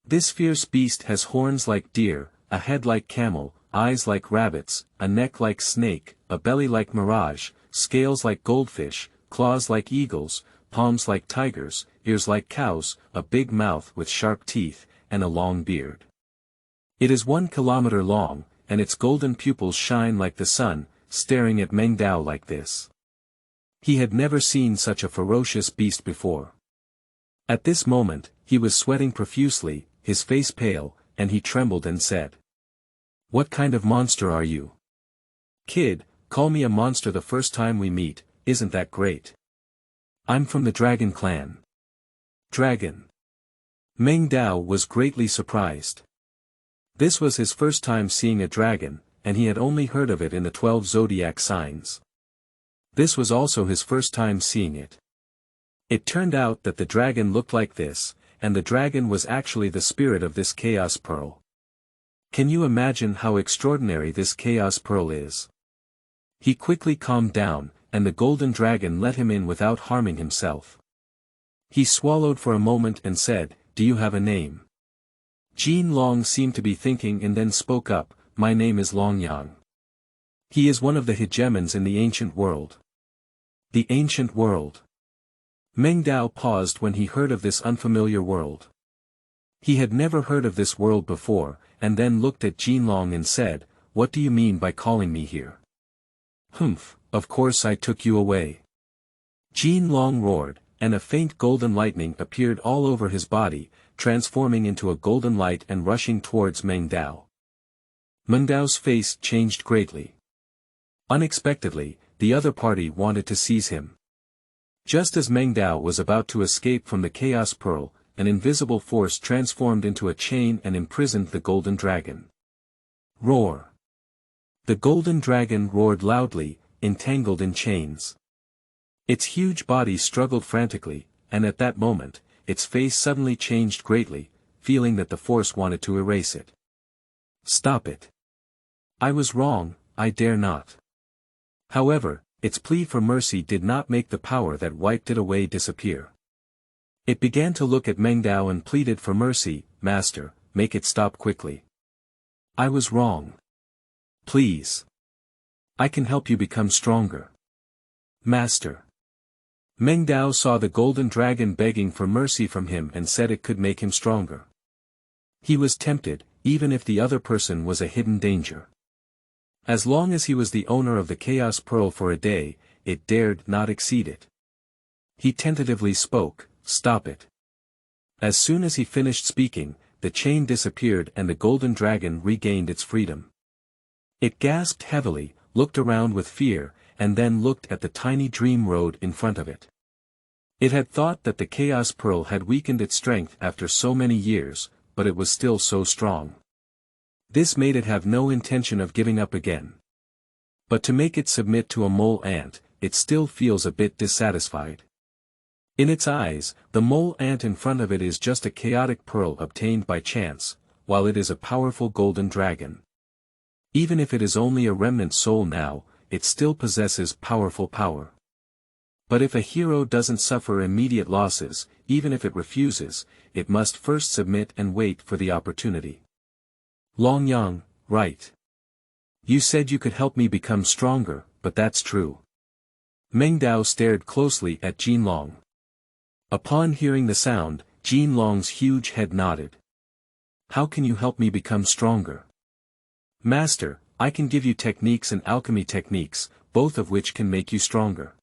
Speaker 1: This fierce beast has horns like deer, a head like camel, eyes like rabbits, a neck like snake, a belly like mirage, scales like goldfish, claws like eagles, palms like tigers, ears like cows, a big mouth with sharp teeth, and a long beard. It is 1 kilometer long, and its golden pupils shine like the sun, staring at Mengdao like this. He had never seen such a ferocious beast before. At this moment, he was sweating profusely, his face pale, and he trembled and said, "What kind of monster are you?" "Kid, call me a monster the first time we meet, isn't that great? I'm from the Dragon clan." "Dragon?" Mengdao was greatly surprised. This was his first time seeing a dragon, and he had only heard of it in the 12 zodiac signs. This was also his first time seeing it. It turned out that the dragon looked like this, and the dragon was actually the spirit of this Chaos Pearl. Can you imagine how extraordinary this Chaos Pearl is? He quickly calmed down, and the golden dragon let him in without harming himself. He swallowed for a moment and said, "Do you have a name?" Jin Long seemed to be thinking and then spoke up, "My name is Longyang. He is one of the hegemons in the ancient world." The ancient world. Mengdao paused when he heard of this unfamiliar world. He had never heard of this world before, and then looked at Jin Long and said, "What do you mean by calling me here?" "Humph, of course I took you away." Jin Long roared, and a faint golden lightning appeared all over his body, transforming into a golden light and rushing towards Mengdao. Mengdao's face changed greatly. Unexpectedly, the other party wanted to seize him. Just as Mengdao was about to escape from the Chaos Pearl, an invisible force transformed into a chain and imprisoned the golden dragon. Roar! The golden dragon roared loudly, entangled in chains. Its huge body struggled frantically, and at that moment, its face suddenly changed greatly, feeling that the force wanted to erase it. "Stop it. I was wrong, I dare not." However, its plea for mercy did not make the power that wiped it away disappear. It began to look at Mengdao and pleaded for mercy, "Master, make it stop quickly. I was wrong. Please. I can help you become stronger. Master." Mengdao saw the golden dragon begging for mercy from him and said it could make him stronger. He was tempted, even if the other person was a hidden danger. As long as he was the owner of the Chaos Pearl for a day, it dared not exceed it. He tentatively spoke, "Stop it." As soon as he finished speaking, the chain disappeared and the golden dragon regained its freedom. It gasped heavily, looked around with fear, and then looked at the tiny dream road in front of it. It had thought that the Chaos Pearl had weakened its strength after so many years, but it was still so strong. This made it have no intention of giving up again. But to make it submit to a mole ant, it still feels a bit dissatisfied. In its eyes, the mole ant in front of it is just a chaotic pearl obtained by chance, while it is a powerful golden dragon. Even if it is only a remnant soul now, it still possesses powerful power. But if a hero doesn't suffer immediate losses, even if it refuses, it must first submit and wait for the opportunity. Longyang, right. You said you could help me become stronger, but that's true. Mengdao stared closely at Jin Long. Upon hearing the sound, Jin Long's huge head nodded. How can you help me become stronger? Master, I can give you techniques and alchemy techniques, both of which can make you stronger.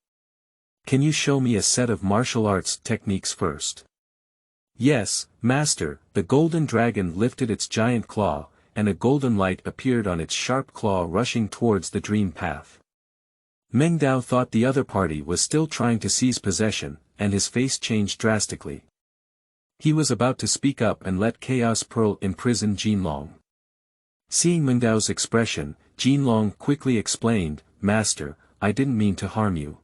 Speaker 1: Can you show me a set of martial arts techniques first? Yes, master. The golden dragon lifted its giant claw, and a golden light appeared on its sharp claw rushing towards the dream path. Meng Dao thought the other party was still trying to seize possession, and his face changed drastically. He was about to speak up and let Chaos Pearl imprison Jinlong. Seeing Meng Dao's expression, Jinlong quickly explained, Master, I didn't mean to harm you.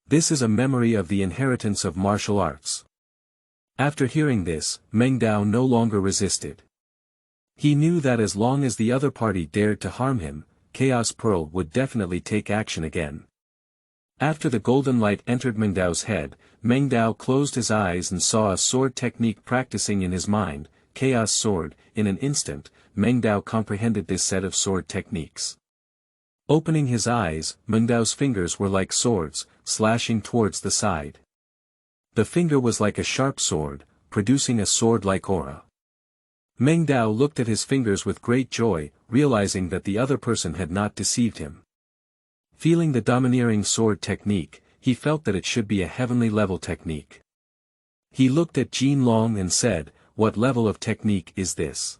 Speaker 1: This is a memory of the inheritance of martial arts. After hearing this, Meng Dao no longer resisted. He knew that as long as the other party dared to harm him, Chaos Pearl would definitely take action again. After the golden light entered Meng Dao's head, Meng Dao closed his eyes and saw a sword technique practicing in his mind, Chaos Sword. In an instant, Meng Dao comprehended this set of sword techniques. Opening his eyes, Meng Dao's fingers were like swords, slashing towards the side. The finger was like a sharp sword, producing a sword-like aura. Meng Dao looked at his fingers with great joy, realizing that the other person had not deceived him. Feeling the domineering sword technique, he felt that it should be a heavenly level technique. He looked at Jinlong and said, What level of technique is this?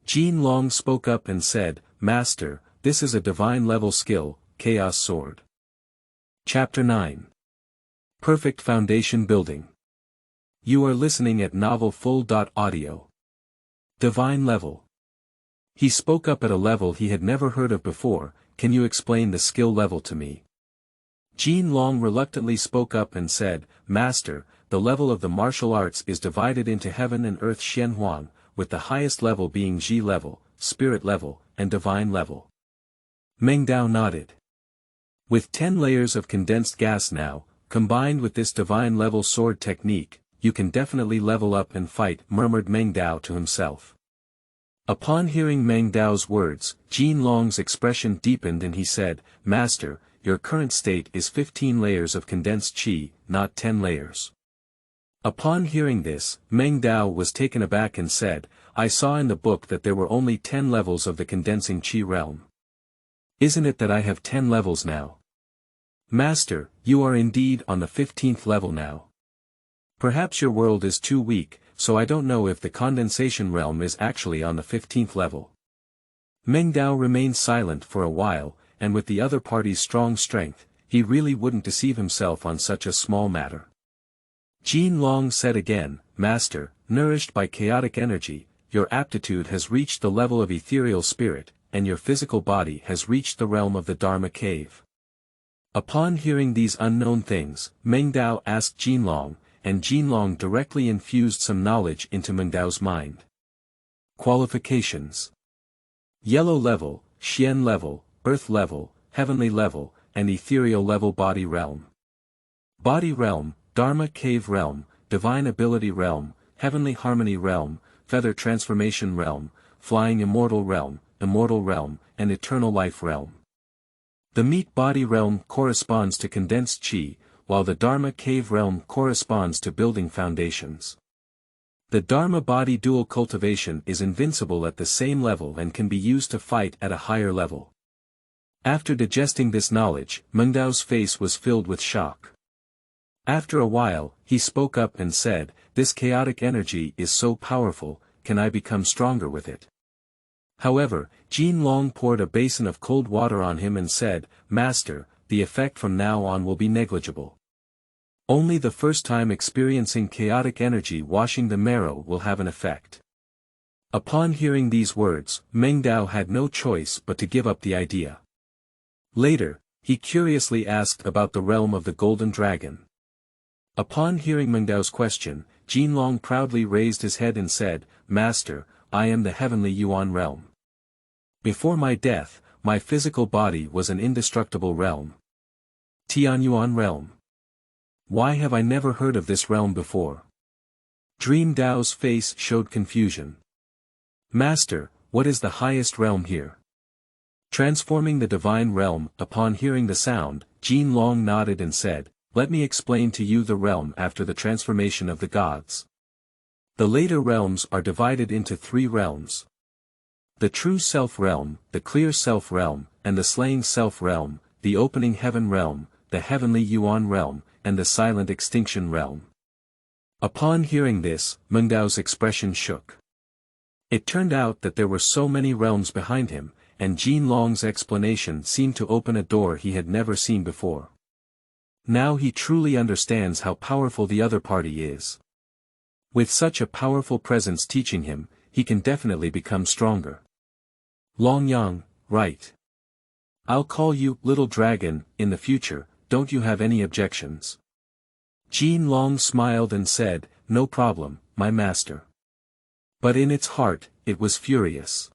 Speaker 1: Jinlong spoke up and said, Master, this is a divine level skill, Chaos Sword. Chapter 9. Perfect Foundation Building. You are listening at novelfull.audio. Divine level. He spoke up at a level he had never heard of before. Can you explain the skill level to me? Jinlong reluctantly spoke up and said, Master, the level of the martial arts is divided into heaven and earth Xianhuang, with the highest level being Ji level, spirit level, and divine level. Meng Dao nodded. With 10 layers of condensed gas now, combined with this divine level sword technique, you can definitely level up and fight, murmured Meng Dao to himself. Upon hearing Meng Dao's words, Jinlong's expression deepened and he said, Master, your current state is 15 layers of condensed qi, not 10 layers. Upon hearing this, Meng Dao was taken aback and said, I saw in the book that there were only 10 levels of the condensing qi realm. Isn't it that I have 10 levels now? Master, you are indeed on the 15th level now. Perhaps your world is too weak, so I don't know if the condensation realm is actually on the 15th level. Meng Dao remained silent for a while, and with the other party's strong strength, he really wouldn't deceive himself on such a small matter. Jinlong said again, Master, nourished by chaotic energy, your aptitude has reached the level of ethereal spirit, and your physical body has reached the realm of the Dharma cave. Upon hearing these unknown things, Meng Dao asked Jinlong, and Jinlong directly infused some knowledge into Meng Dao's mind. Qualifications. Yellow level, Xian level, Earth level, Heavenly level, and Ethereal level Body realm. Body realm, Dharma cave realm, Divine ability realm, Heavenly harmony realm, Feather transformation realm, Flying immortal realm, Immortal realm, and Eternal life realm. The meat body realm corresponds to condensed qi, while the Dharma cave realm corresponds to building foundations. The Dharma body dual cultivation is invincible at the same level and can be used to fight at a higher level. After digesting this knowledge, Meng Dao's face was filled with shock. After a while, he spoke up and said, This chaotic energy is so powerful, can I become stronger with it? However, Jinlong poured a basin of cold water on him and said, Master, the effect from now on will be negligible. Only the first time experiencing chaotic energy washing the marrow will have an effect. Upon hearing these words, Meng Dao had no choice but to give up the idea. Later, he curiously asked about the realm of the golden dragon. Upon hearing Meng Dao's question, Jinlong proudly raised his head and said, Master, I am the heavenly Yuan realm. Before my death, my physical body was an indestructible realm. Tianjian realm. Why have I never heard of this realm before? Dream Dao's face showed confusion. Master, what is the highest realm here? Transforming the divine realm. Upon hearing the sound, Jinlong nodded and said, Let me explain to you the realm after the transformation of the gods. The later realms are divided into 3 realms. The true self-realm, the clear self-realm, and the slaying self-realm, the opening heaven realm, the heavenly yuan realm, and the silent extinction realm. Upon hearing this, Mengdao's expression shook. It turned out that there were so many realms behind him, and Jin Long's explanation seemed to open a door he had never seen before. Now he truly understands how powerful the other party is. With such a powerful presence teaching him, he can definitely become stronger. Long Yang, right. I'll call you Little Dragon in the future, don't you have any objections? Jin Long smiled and said, no problem, my master. But in its heart, it was furious.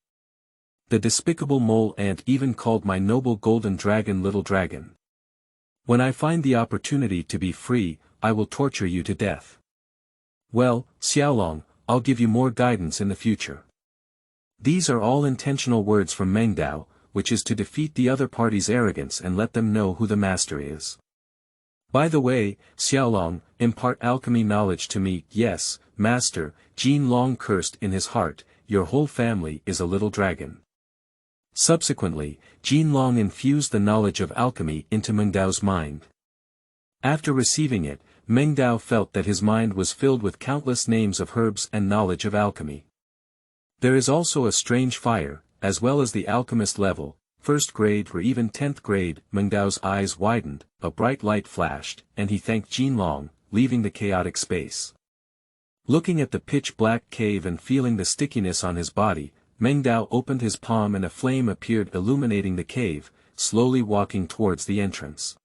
Speaker 1: The despicable mole ant even called my noble golden dragon Little Dragon. When I find the opportunity to be free, I will torture you to death. Well, Xiaolong, I'll give you more guidance in the future. These are all intentional words from Mengdao, which is to defeat the other party's arrogance and let them know who the master is. By the way, Xiaolong, impart alchemy knowledge to me. Yes, master, Jin Long cursed in his heart, your whole family is a little dragon. Subsequently, Jin Long infused the knowledge of alchemy into Mengdao's mind. After receiving it, Mengdao felt that his mind was filled with countless names of herbs and knowledge of alchemy. There is also a strange fire, as well as the alchemist level, 1st grade or even 10th grade. Mengdao's eyes widened, a bright light flashed, and he thanked Jin Long, leaving the chaotic space. Looking at the pitch-black cave and feeling the stickiness on his body, Mengdao opened his palm and a flame appeared illuminating the cave, slowly walking towards the entrance.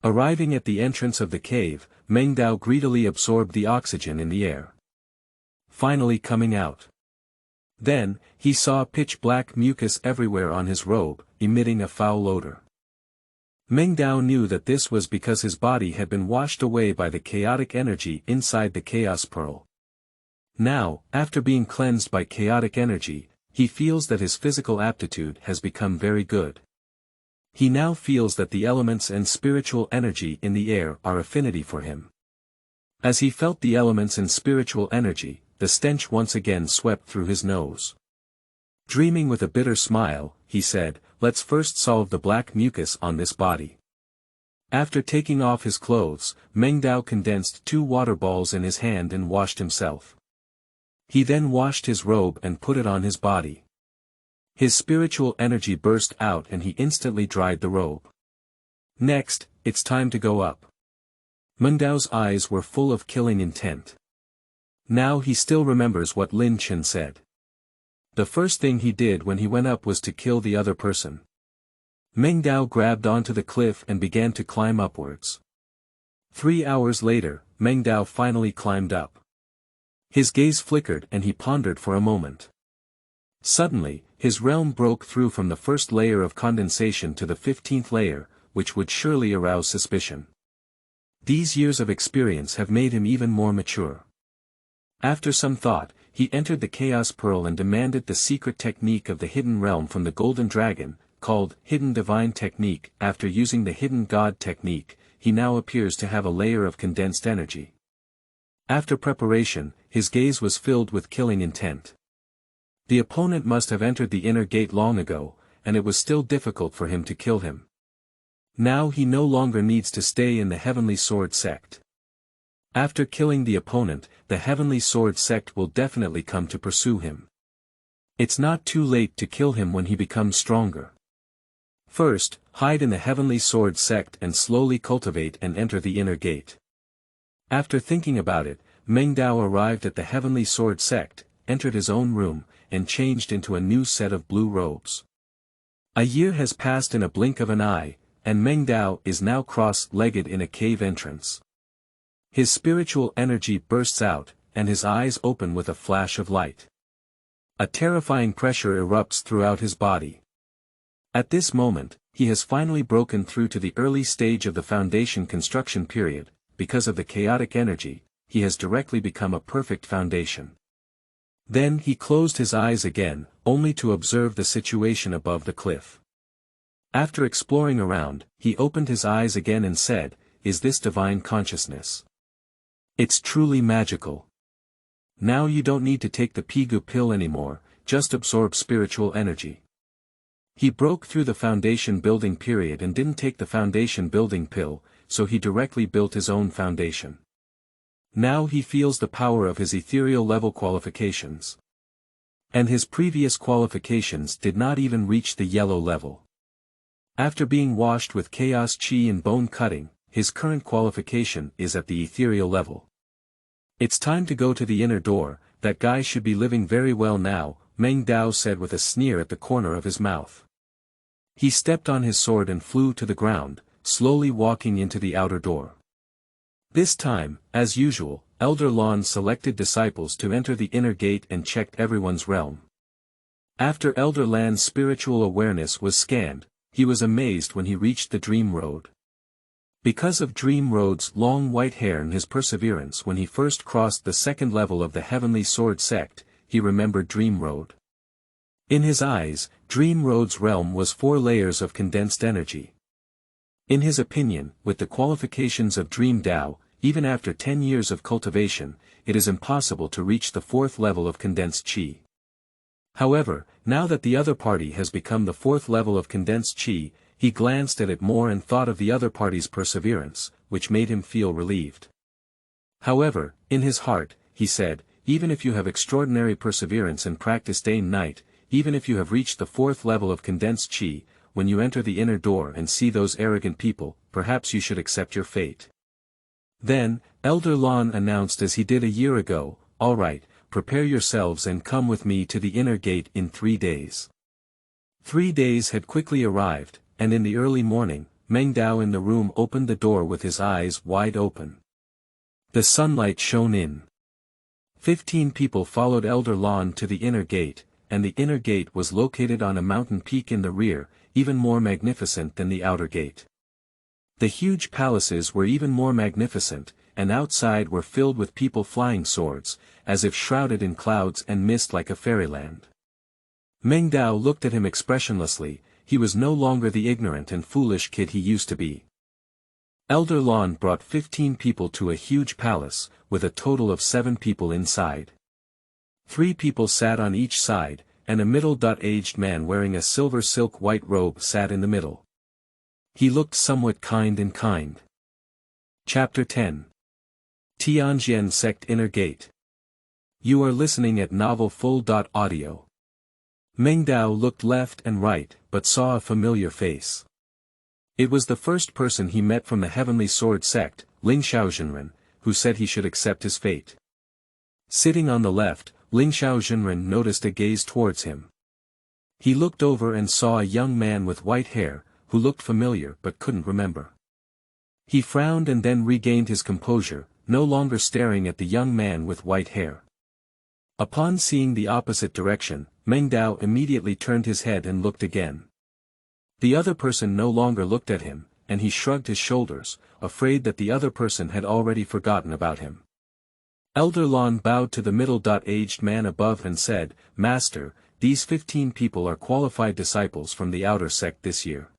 Speaker 1: Arriving at the entrance of the cave, Mengdao greedily absorbed the oxygen in the air. Finally coming out. Then, he saw pitch-black mucus everywhere on his robe, emitting a foul odor. Mengdao knew that this was because his body had been washed away by the chaotic energy inside the chaos pearl. Now, after being cleansed by chaotic energy, he feels that his physical aptitude has become very good. He now feels that the elements and spiritual energy in the air are affinity for him. As he felt the elements and spiritual energy, the stench once again swept through his nose. Dreaming with a bitter smile, he said, let's first solve the black mucus on this body. After taking off his clothes, Mengdao condensed 2 water balls in his hand and washed himself. He then washed his robe and put it on his body. His spiritual energy burst out and he instantly dried the robe. Next, it's time to go up. Mengdao's eyes were full of killing intent. Now he still remembers what Lin Chen said. The first thing he did when he went up was to kill the other person. Mengdao grabbed onto the cliff and began to climb upwards. 3 hours later, Mengdao finally climbed up. His gaze flickered and he pondered for a moment. Suddenly, his realm broke through from the first layer of condensation to the 15th layer, which would surely arouse suspicion. These years of experience have made him even more mature. After some thought, he entered the Chaos Pearl and demanded the secret technique of the Hidden Realm from the Golden Dragon, called Hidden Divine Technique. After using the Hidden God Technique, he now appears to have a layer of condensed energy. After preparation, his gaze was filled with killing intent. The opponent must have entered the inner gate long ago, and it was still difficult for him to kill him. Now he no longer needs to stay in the Heavenly Sword Sect. After killing the opponent, the Heavenly Sword Sect will definitely come to pursue him. It's not too late to kill him when he becomes stronger. First, hide in the Heavenly Sword Sect and slowly cultivate and enter the inner gate. After thinking about it, Mengdao arrived at the Heavenly Sword Sect, entered his own room, and changed into a new set of blue robes. A year has passed in a blink of an eye, and Mengdao is now cross-legged in a cave entrance. His spiritual energy bursts out, and his eyes open with a flash of light. A terrifying pressure erupts throughout his body. At this moment, he has finally broken through to the early stage of the foundation construction period. Because of the chaotic energy, he has directly become a perfect foundation. Then he closed his eyes again, only to observe the situation above the cliff. After exploring around, he opened his eyes again and said, "Is this divine consciousness? It's truly magical. Now you don't need to take the Pigu pill anymore, just absorb spiritual energy. He broke through the foundation building period and didn't take the foundation building pill, so he directly built his own foundation. Now he feels the power of his ethereal level qualifications. And his previous qualifications did not even reach the yellow level. After being washed with chaos chi and bone cutting, his current qualification is at the ethereal level. It's time to go to the inner door. That guy should be living very well now, Meng Dao said with a sneer at the corner of his mouth. He stepped on his sword and flew to the ground, slowly walking into the outer door. This time, as usual, Elder Lon selected disciples to enter the inner gate and checked everyone's realm. After Elder Lan's spiritual awareness was scanned, he was amazed when he reached the Dream Road. Because of Dream Road's long white hair and his perseverance when he first crossed the second level of the Heavenly Sword Sect, he remembered Dream Road. In his eyes, Dream Road's realm was 4 layers of condensed energy. In his opinion, with the qualifications of Dream Dao, even after 10 years of cultivation, it is impossible to reach the 4th level of condensed Qi. However, now that the other party has become the 4th level of condensed Qi, he glanced at it more and thought of the other party's perseverance, which made him feel relieved. However, in his heart, he said, even if you have extraordinary perseverance and practice day and night, even if you have reached the 4th level of condensed Qi, when you enter the inner door and see those arrogant people, perhaps you should accept your fate. Then, Elder Lon announced as he did a year ago, all right, prepare yourselves and come with me to the inner gate in 3 days. 3 days had quickly arrived, and in the early morning, Meng Dao in the room opened the door with his eyes wide open. The sunlight shone in. 15 people followed Elder Lon to the inner gate, and the inner gate was located on a mountain peak in the rear, even more magnificent than the outer gate. The huge palaces were even more magnificent, and outside were filled with people flying swords, as if shrouded in clouds and mist like a fairyland. Meng Dao looked at him expressionlessly. He was no longer the ignorant and foolish kid he used to be. Elder Lon brought 15 people to a huge palace, with a total of 7 people inside. 3 people sat on each side, and a middle-aged man wearing a silver silk white robe sat in the middle. He looked somewhat kind and kind. Chapter 10. Tianjian Sect Inner Gate. You are listening at novelfull.audio. Meng Dao looked left and right, but saw a familiar face. It was the first person he met from the Heavenly Sword Sect, Ling Xiaojunren, who said he should accept his fate. Sitting on the left, Ling Xiaojunren noticed a gaze towards him. He looked over and saw a young man with white hair, who looked familiar but couldn't remember. He frowned and then regained his composure, no longer staring at the young man with white hair. Upon seeing the opposite direction, Meng Dao immediately turned his head and looked again. The other person no longer looked at him, and he shrugged his shoulders, afraid that the other person had already forgotten about him. Elder Lon bowed to the middle-aged man above and said, Master, these 15 people are qualified disciples from the outer sect this year.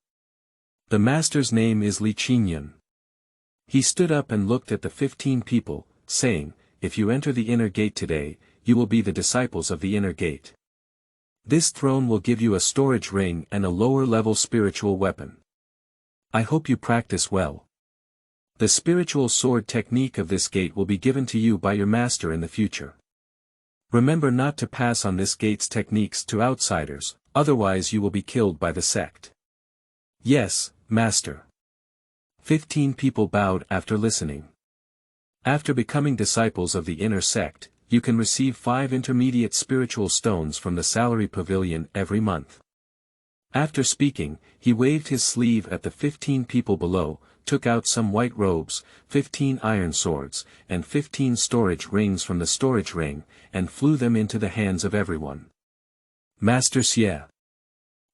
Speaker 1: The master's name is Tianjian. He stood up and looked at the 15 people, saying, if you enter the inner gate today, you will be the disciples of the inner gate. This throne will give you a storage ring and a lower-level spiritual weapon. I hope you practice well. The spiritual sword technique of this gate will be given to you by your master in the future. Remember not to pass on this gate's techniques to outsiders, otherwise you will be killed by the sect. Yes, master. 15 people bowed after listening. After becoming disciples of the inner sect, you can receive 5 intermediate spiritual stones from the salary pavilion every month. After speaking, he waved his sleeve at the 15 people below, took out some white robes, 15 iron swords, and 15 storage rings from the storage ring, and flew them into the hands of everyone. Master Xie.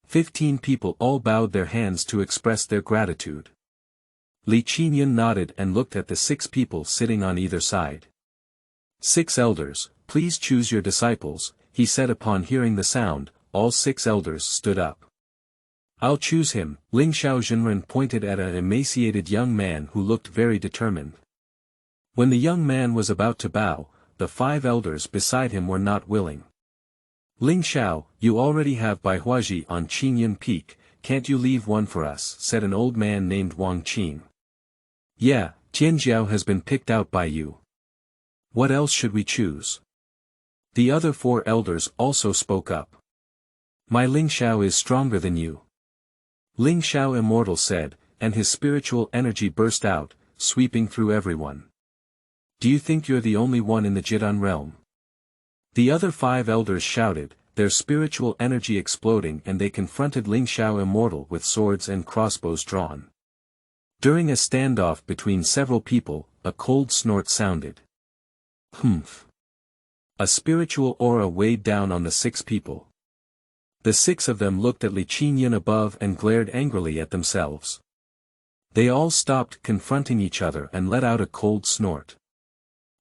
Speaker 1: 15 people all bowed their hands to express their gratitude. Tianjian nodded and looked at the 6 people sitting on either side. 6 elders, please choose your disciples, he said upon hearing the sound. All 6 elders stood up. I'll choose him, Ling Xiaojunren pointed at an emaciated young man who looked very determined. When the young man was about to bow, the 5 elders beside him were not willing. Ling Xiao, you already have Baihuaji on Qingyun Peak, can't you leave one for us, said an old man named Wang Qing. Yeah, Tianjiao has been picked out by you. What else should we choose? The other 4 elders also spoke up. My Ling Xiao is stronger than you. Ling Xiao Immortal said, and his spiritual energy burst out, sweeping through everyone. Do you think you're the only one in the Jidan realm? The other 5 elders shouted, their spiritual energy exploding, and they confronted Ling Xiao Immortal with swords and crossbows drawn. During a standoff between several people, a cold snort sounded. Humph. A spiritual aura weighed down on the 6 people. The 6 of them looked at Li Qingyun above and glared angrily at themselves. They all stopped confronting each other and let out a cold snort.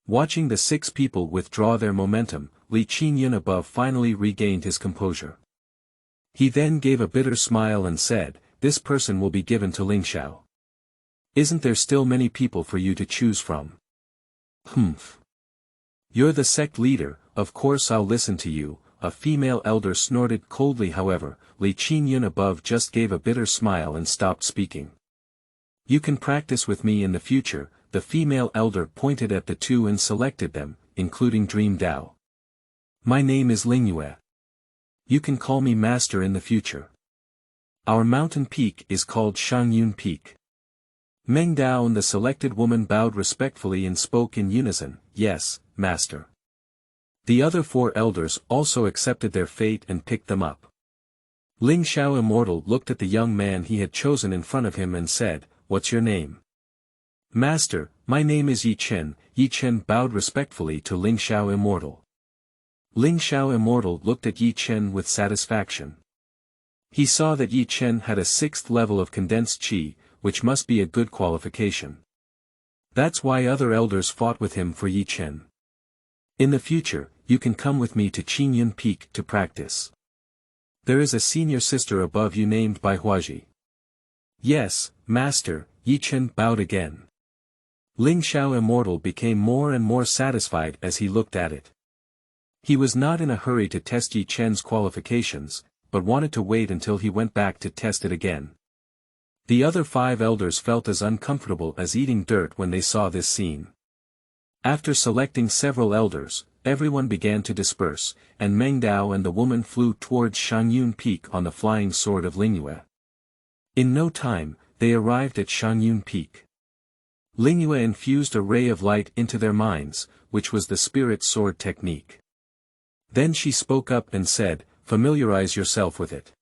Speaker 1: Watching the 6 people withdraw their momentum, Li Qingyun above finally regained his composure. He then gave a bitter smile and said, this person will be given to Ling Xiao. Isn't there still many people for you to choose from? Humph. You're the sect leader, of course I'll listen to you, a female elder snorted coldly. However, Li Qingyun above just gave a bitter smile and stopped speaking. You can practice with me in the future, the female elder pointed at the 2 and selected them, including Dream Dao. My name is Lingyue. You can call me master in the future. Our mountain peak is called Shangyun Peak. Meng Dao and the selected woman bowed respectfully and spoke in unison, yes, master. The other 4 elders also accepted their fate and picked them up. Ling Xiao Immortal looked at the young man he had chosen in front of him and said, what's your name? Master, my name is Yi Chen. Yi Chen bowed respectfully to Ling Xiao Immortal. Ling Xiao Immortal looked at Yi Chen with satisfaction. He saw that Yi Chen had a 6th level of condensed qi, which must be a good qualification. That's why other elders fought with him for Yi Chen. In the future, you can come with me to Qingyun Peak to practice. There is a senior sister above you named Baihuaji. Yes, master, Yi Chen bowed again. Ling Xiao Immortal became more and more satisfied as he looked at it. He was not in a hurry to test Yi Chen's qualifications, but wanted to wait until he went back to test it again. The other 5 elders felt as uncomfortable as eating dirt when they saw this scene. After selecting several elders, everyone began to disperse, and Meng Dao and the woman flew towards Shangyun Peak on the flying sword of Lingyue. In no time, they arrived at Shangyun Peak. Lingyue infused a ray of light into their minds, which was the spirit sword technique. Then she spoke up and said, familiarize yourself with it.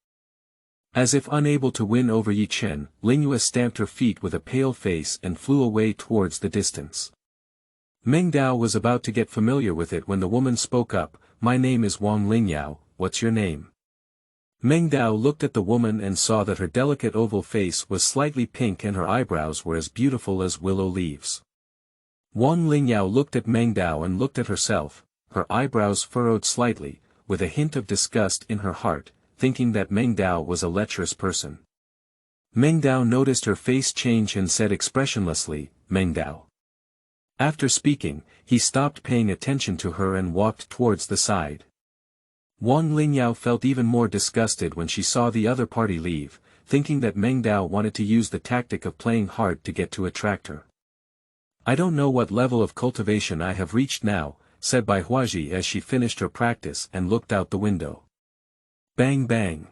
Speaker 1: As if unable to win over Yi Chen, Lingyue stamped her feet with a pale face and flew away towards the distance. Meng Dao was about to get familiar with it when the woman spoke up, my name is Wang Lingyao, what's your name? Meng Dao looked at the woman and saw that her delicate oval face was slightly pink and her eyebrows were as beautiful as willow leaves. Wang Lingyao looked at Meng Dao and looked at herself, her eyebrows furrowed slightly, with a hint of disgust in her heart, thinking that Meng Dao was a lecherous person. Meng Dao noticed her face change and said expressionlessly, Meng Dao. After speaking, he stopped paying attention to her and walked towards the side. Wang Lingyao felt even more disgusted when she saw the other party leave, thinking that Meng Dao wanted to use the tactic of playing hard to get to attract her. I don't know what level of cultivation I have reached now, said Baihuaji as she finished her practice and looked out the window. Bang bang.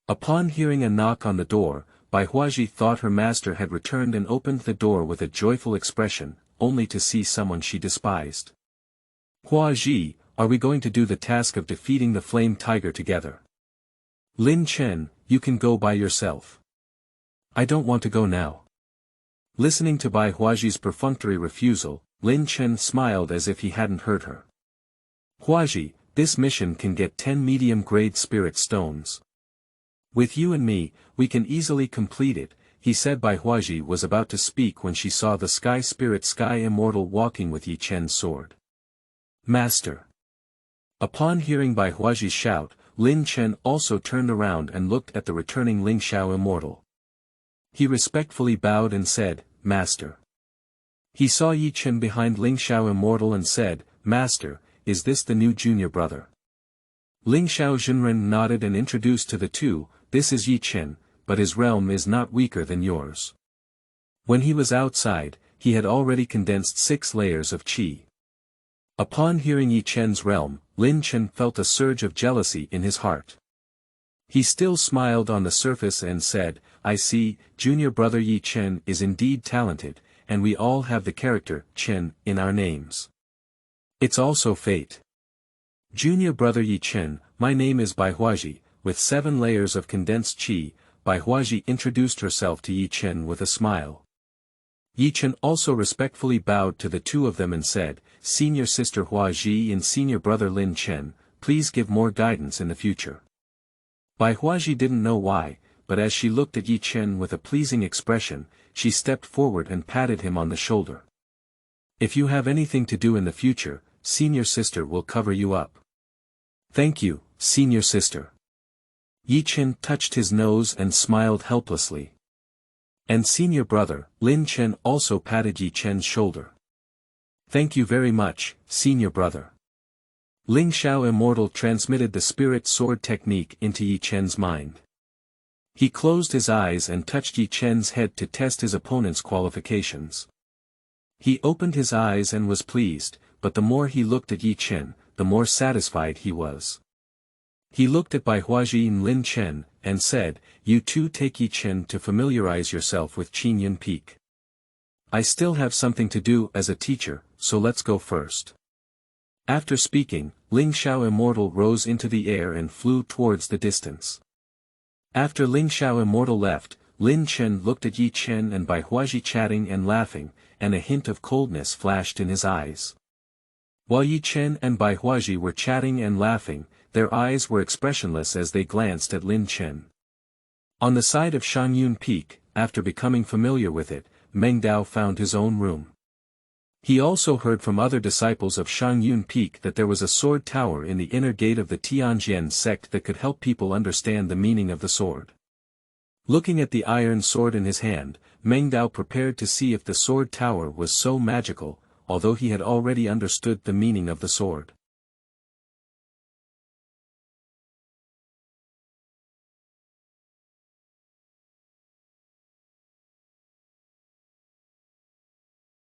Speaker 1: Upon hearing a knock on the door, Baihuaji thought her master had returned and opened the door with a joyful expression, only to see someone she despised. Huaji, are we going to do the task of defeating the flame tiger together? Lin Chen, you can go by yourself. I don't want to go now. Listening to Baihuaji's perfunctory refusal, Lin Chen smiled as if he hadn't heard her. Huaji, this mission can get 10 medium-grade spirit stones. With you and me, we can easily complete it, he said. Baihuaji was about to speak when she saw the sky spirit Sky Immortal walking with Yi Chen's sword. Master. Upon hearing Baihuaji's shout, Lin Chen also turned around and looked at the returning Ling Xiao Immortal. He respectfully bowed and said, Master. He saw Yi Chen behind Ling Xiao Immortal and said, Master, is this the new junior brother? Ling Xiao Zhenren nodded and introduced to the two, "This is Yi Chen, but his realm is not weaker than yours." When he was outside, he had already condensed 6 layers of qi. Upon hearing Yi Chen's realm, Lin Chen felt a surge of jealousy in his heart. He still smiled on the surface and said, "I see, junior brother Yi Chen is indeed talented, and we all have the character, Chen, in our names. It's also fate. Junior brother Yi Chen, my name is Bai Huaji, with 7 layers of condensed qi." Bai Huaji introduced herself to Yi Chen with a smile. Yi Chen also respectfully bowed to the two of them and said, "Senior sister Huaji and senior brother Lin Chen, please give more guidance in the future." Bai Huaji didn't know why, but as she looked at Yi Chen with a pleasing expression, she stepped forward and patted him on the shoulder. "If you have anything to do in the future, senior sister will cover you up." "Thank you, senior sister." Yi Chen touched his nose and smiled helplessly. And senior brother, Lin Chen also patted Yi Chen's shoulder. "Thank you very much, senior brother." Ling Xiao Immortal transmitted the spirit sword technique into Yi Chen's mind. He closed his eyes and touched Yi Chen's head to test his opponent's qualifications. He opened his eyes and was pleased, but the more he looked at Yi Chen, the more satisfied he was. He looked at Bai Huaji and Lin Chen, and said, "You two take Yi Chen to familiarize yourself with Tianjian Peak. I still have something to do as a teacher, so let's go first." After speaking, Ling Xiao Immortal rose into the air and flew towards the distance. After Ling Xiao Immortal left, Lin Chen looked at Yi Chen and Bai Huaji chatting and laughing, and a hint of coldness flashed in his eyes. While Yi Chen and Bai Huaji were chatting and laughing, their eyes were expressionless as they glanced at Lin Chen. On the side of Shangyun Peak, after becoming familiar with it, Meng Dao found his own room. He also heard from other disciples of Shangyun Peak that there was a sword tower in the inner gate of the Tianjian sect that could help people understand the meaning of the sword. Looking at the iron sword in his hand, Meng Dao prepared to see if the sword tower was so magical, although he had already understood the meaning of the sword.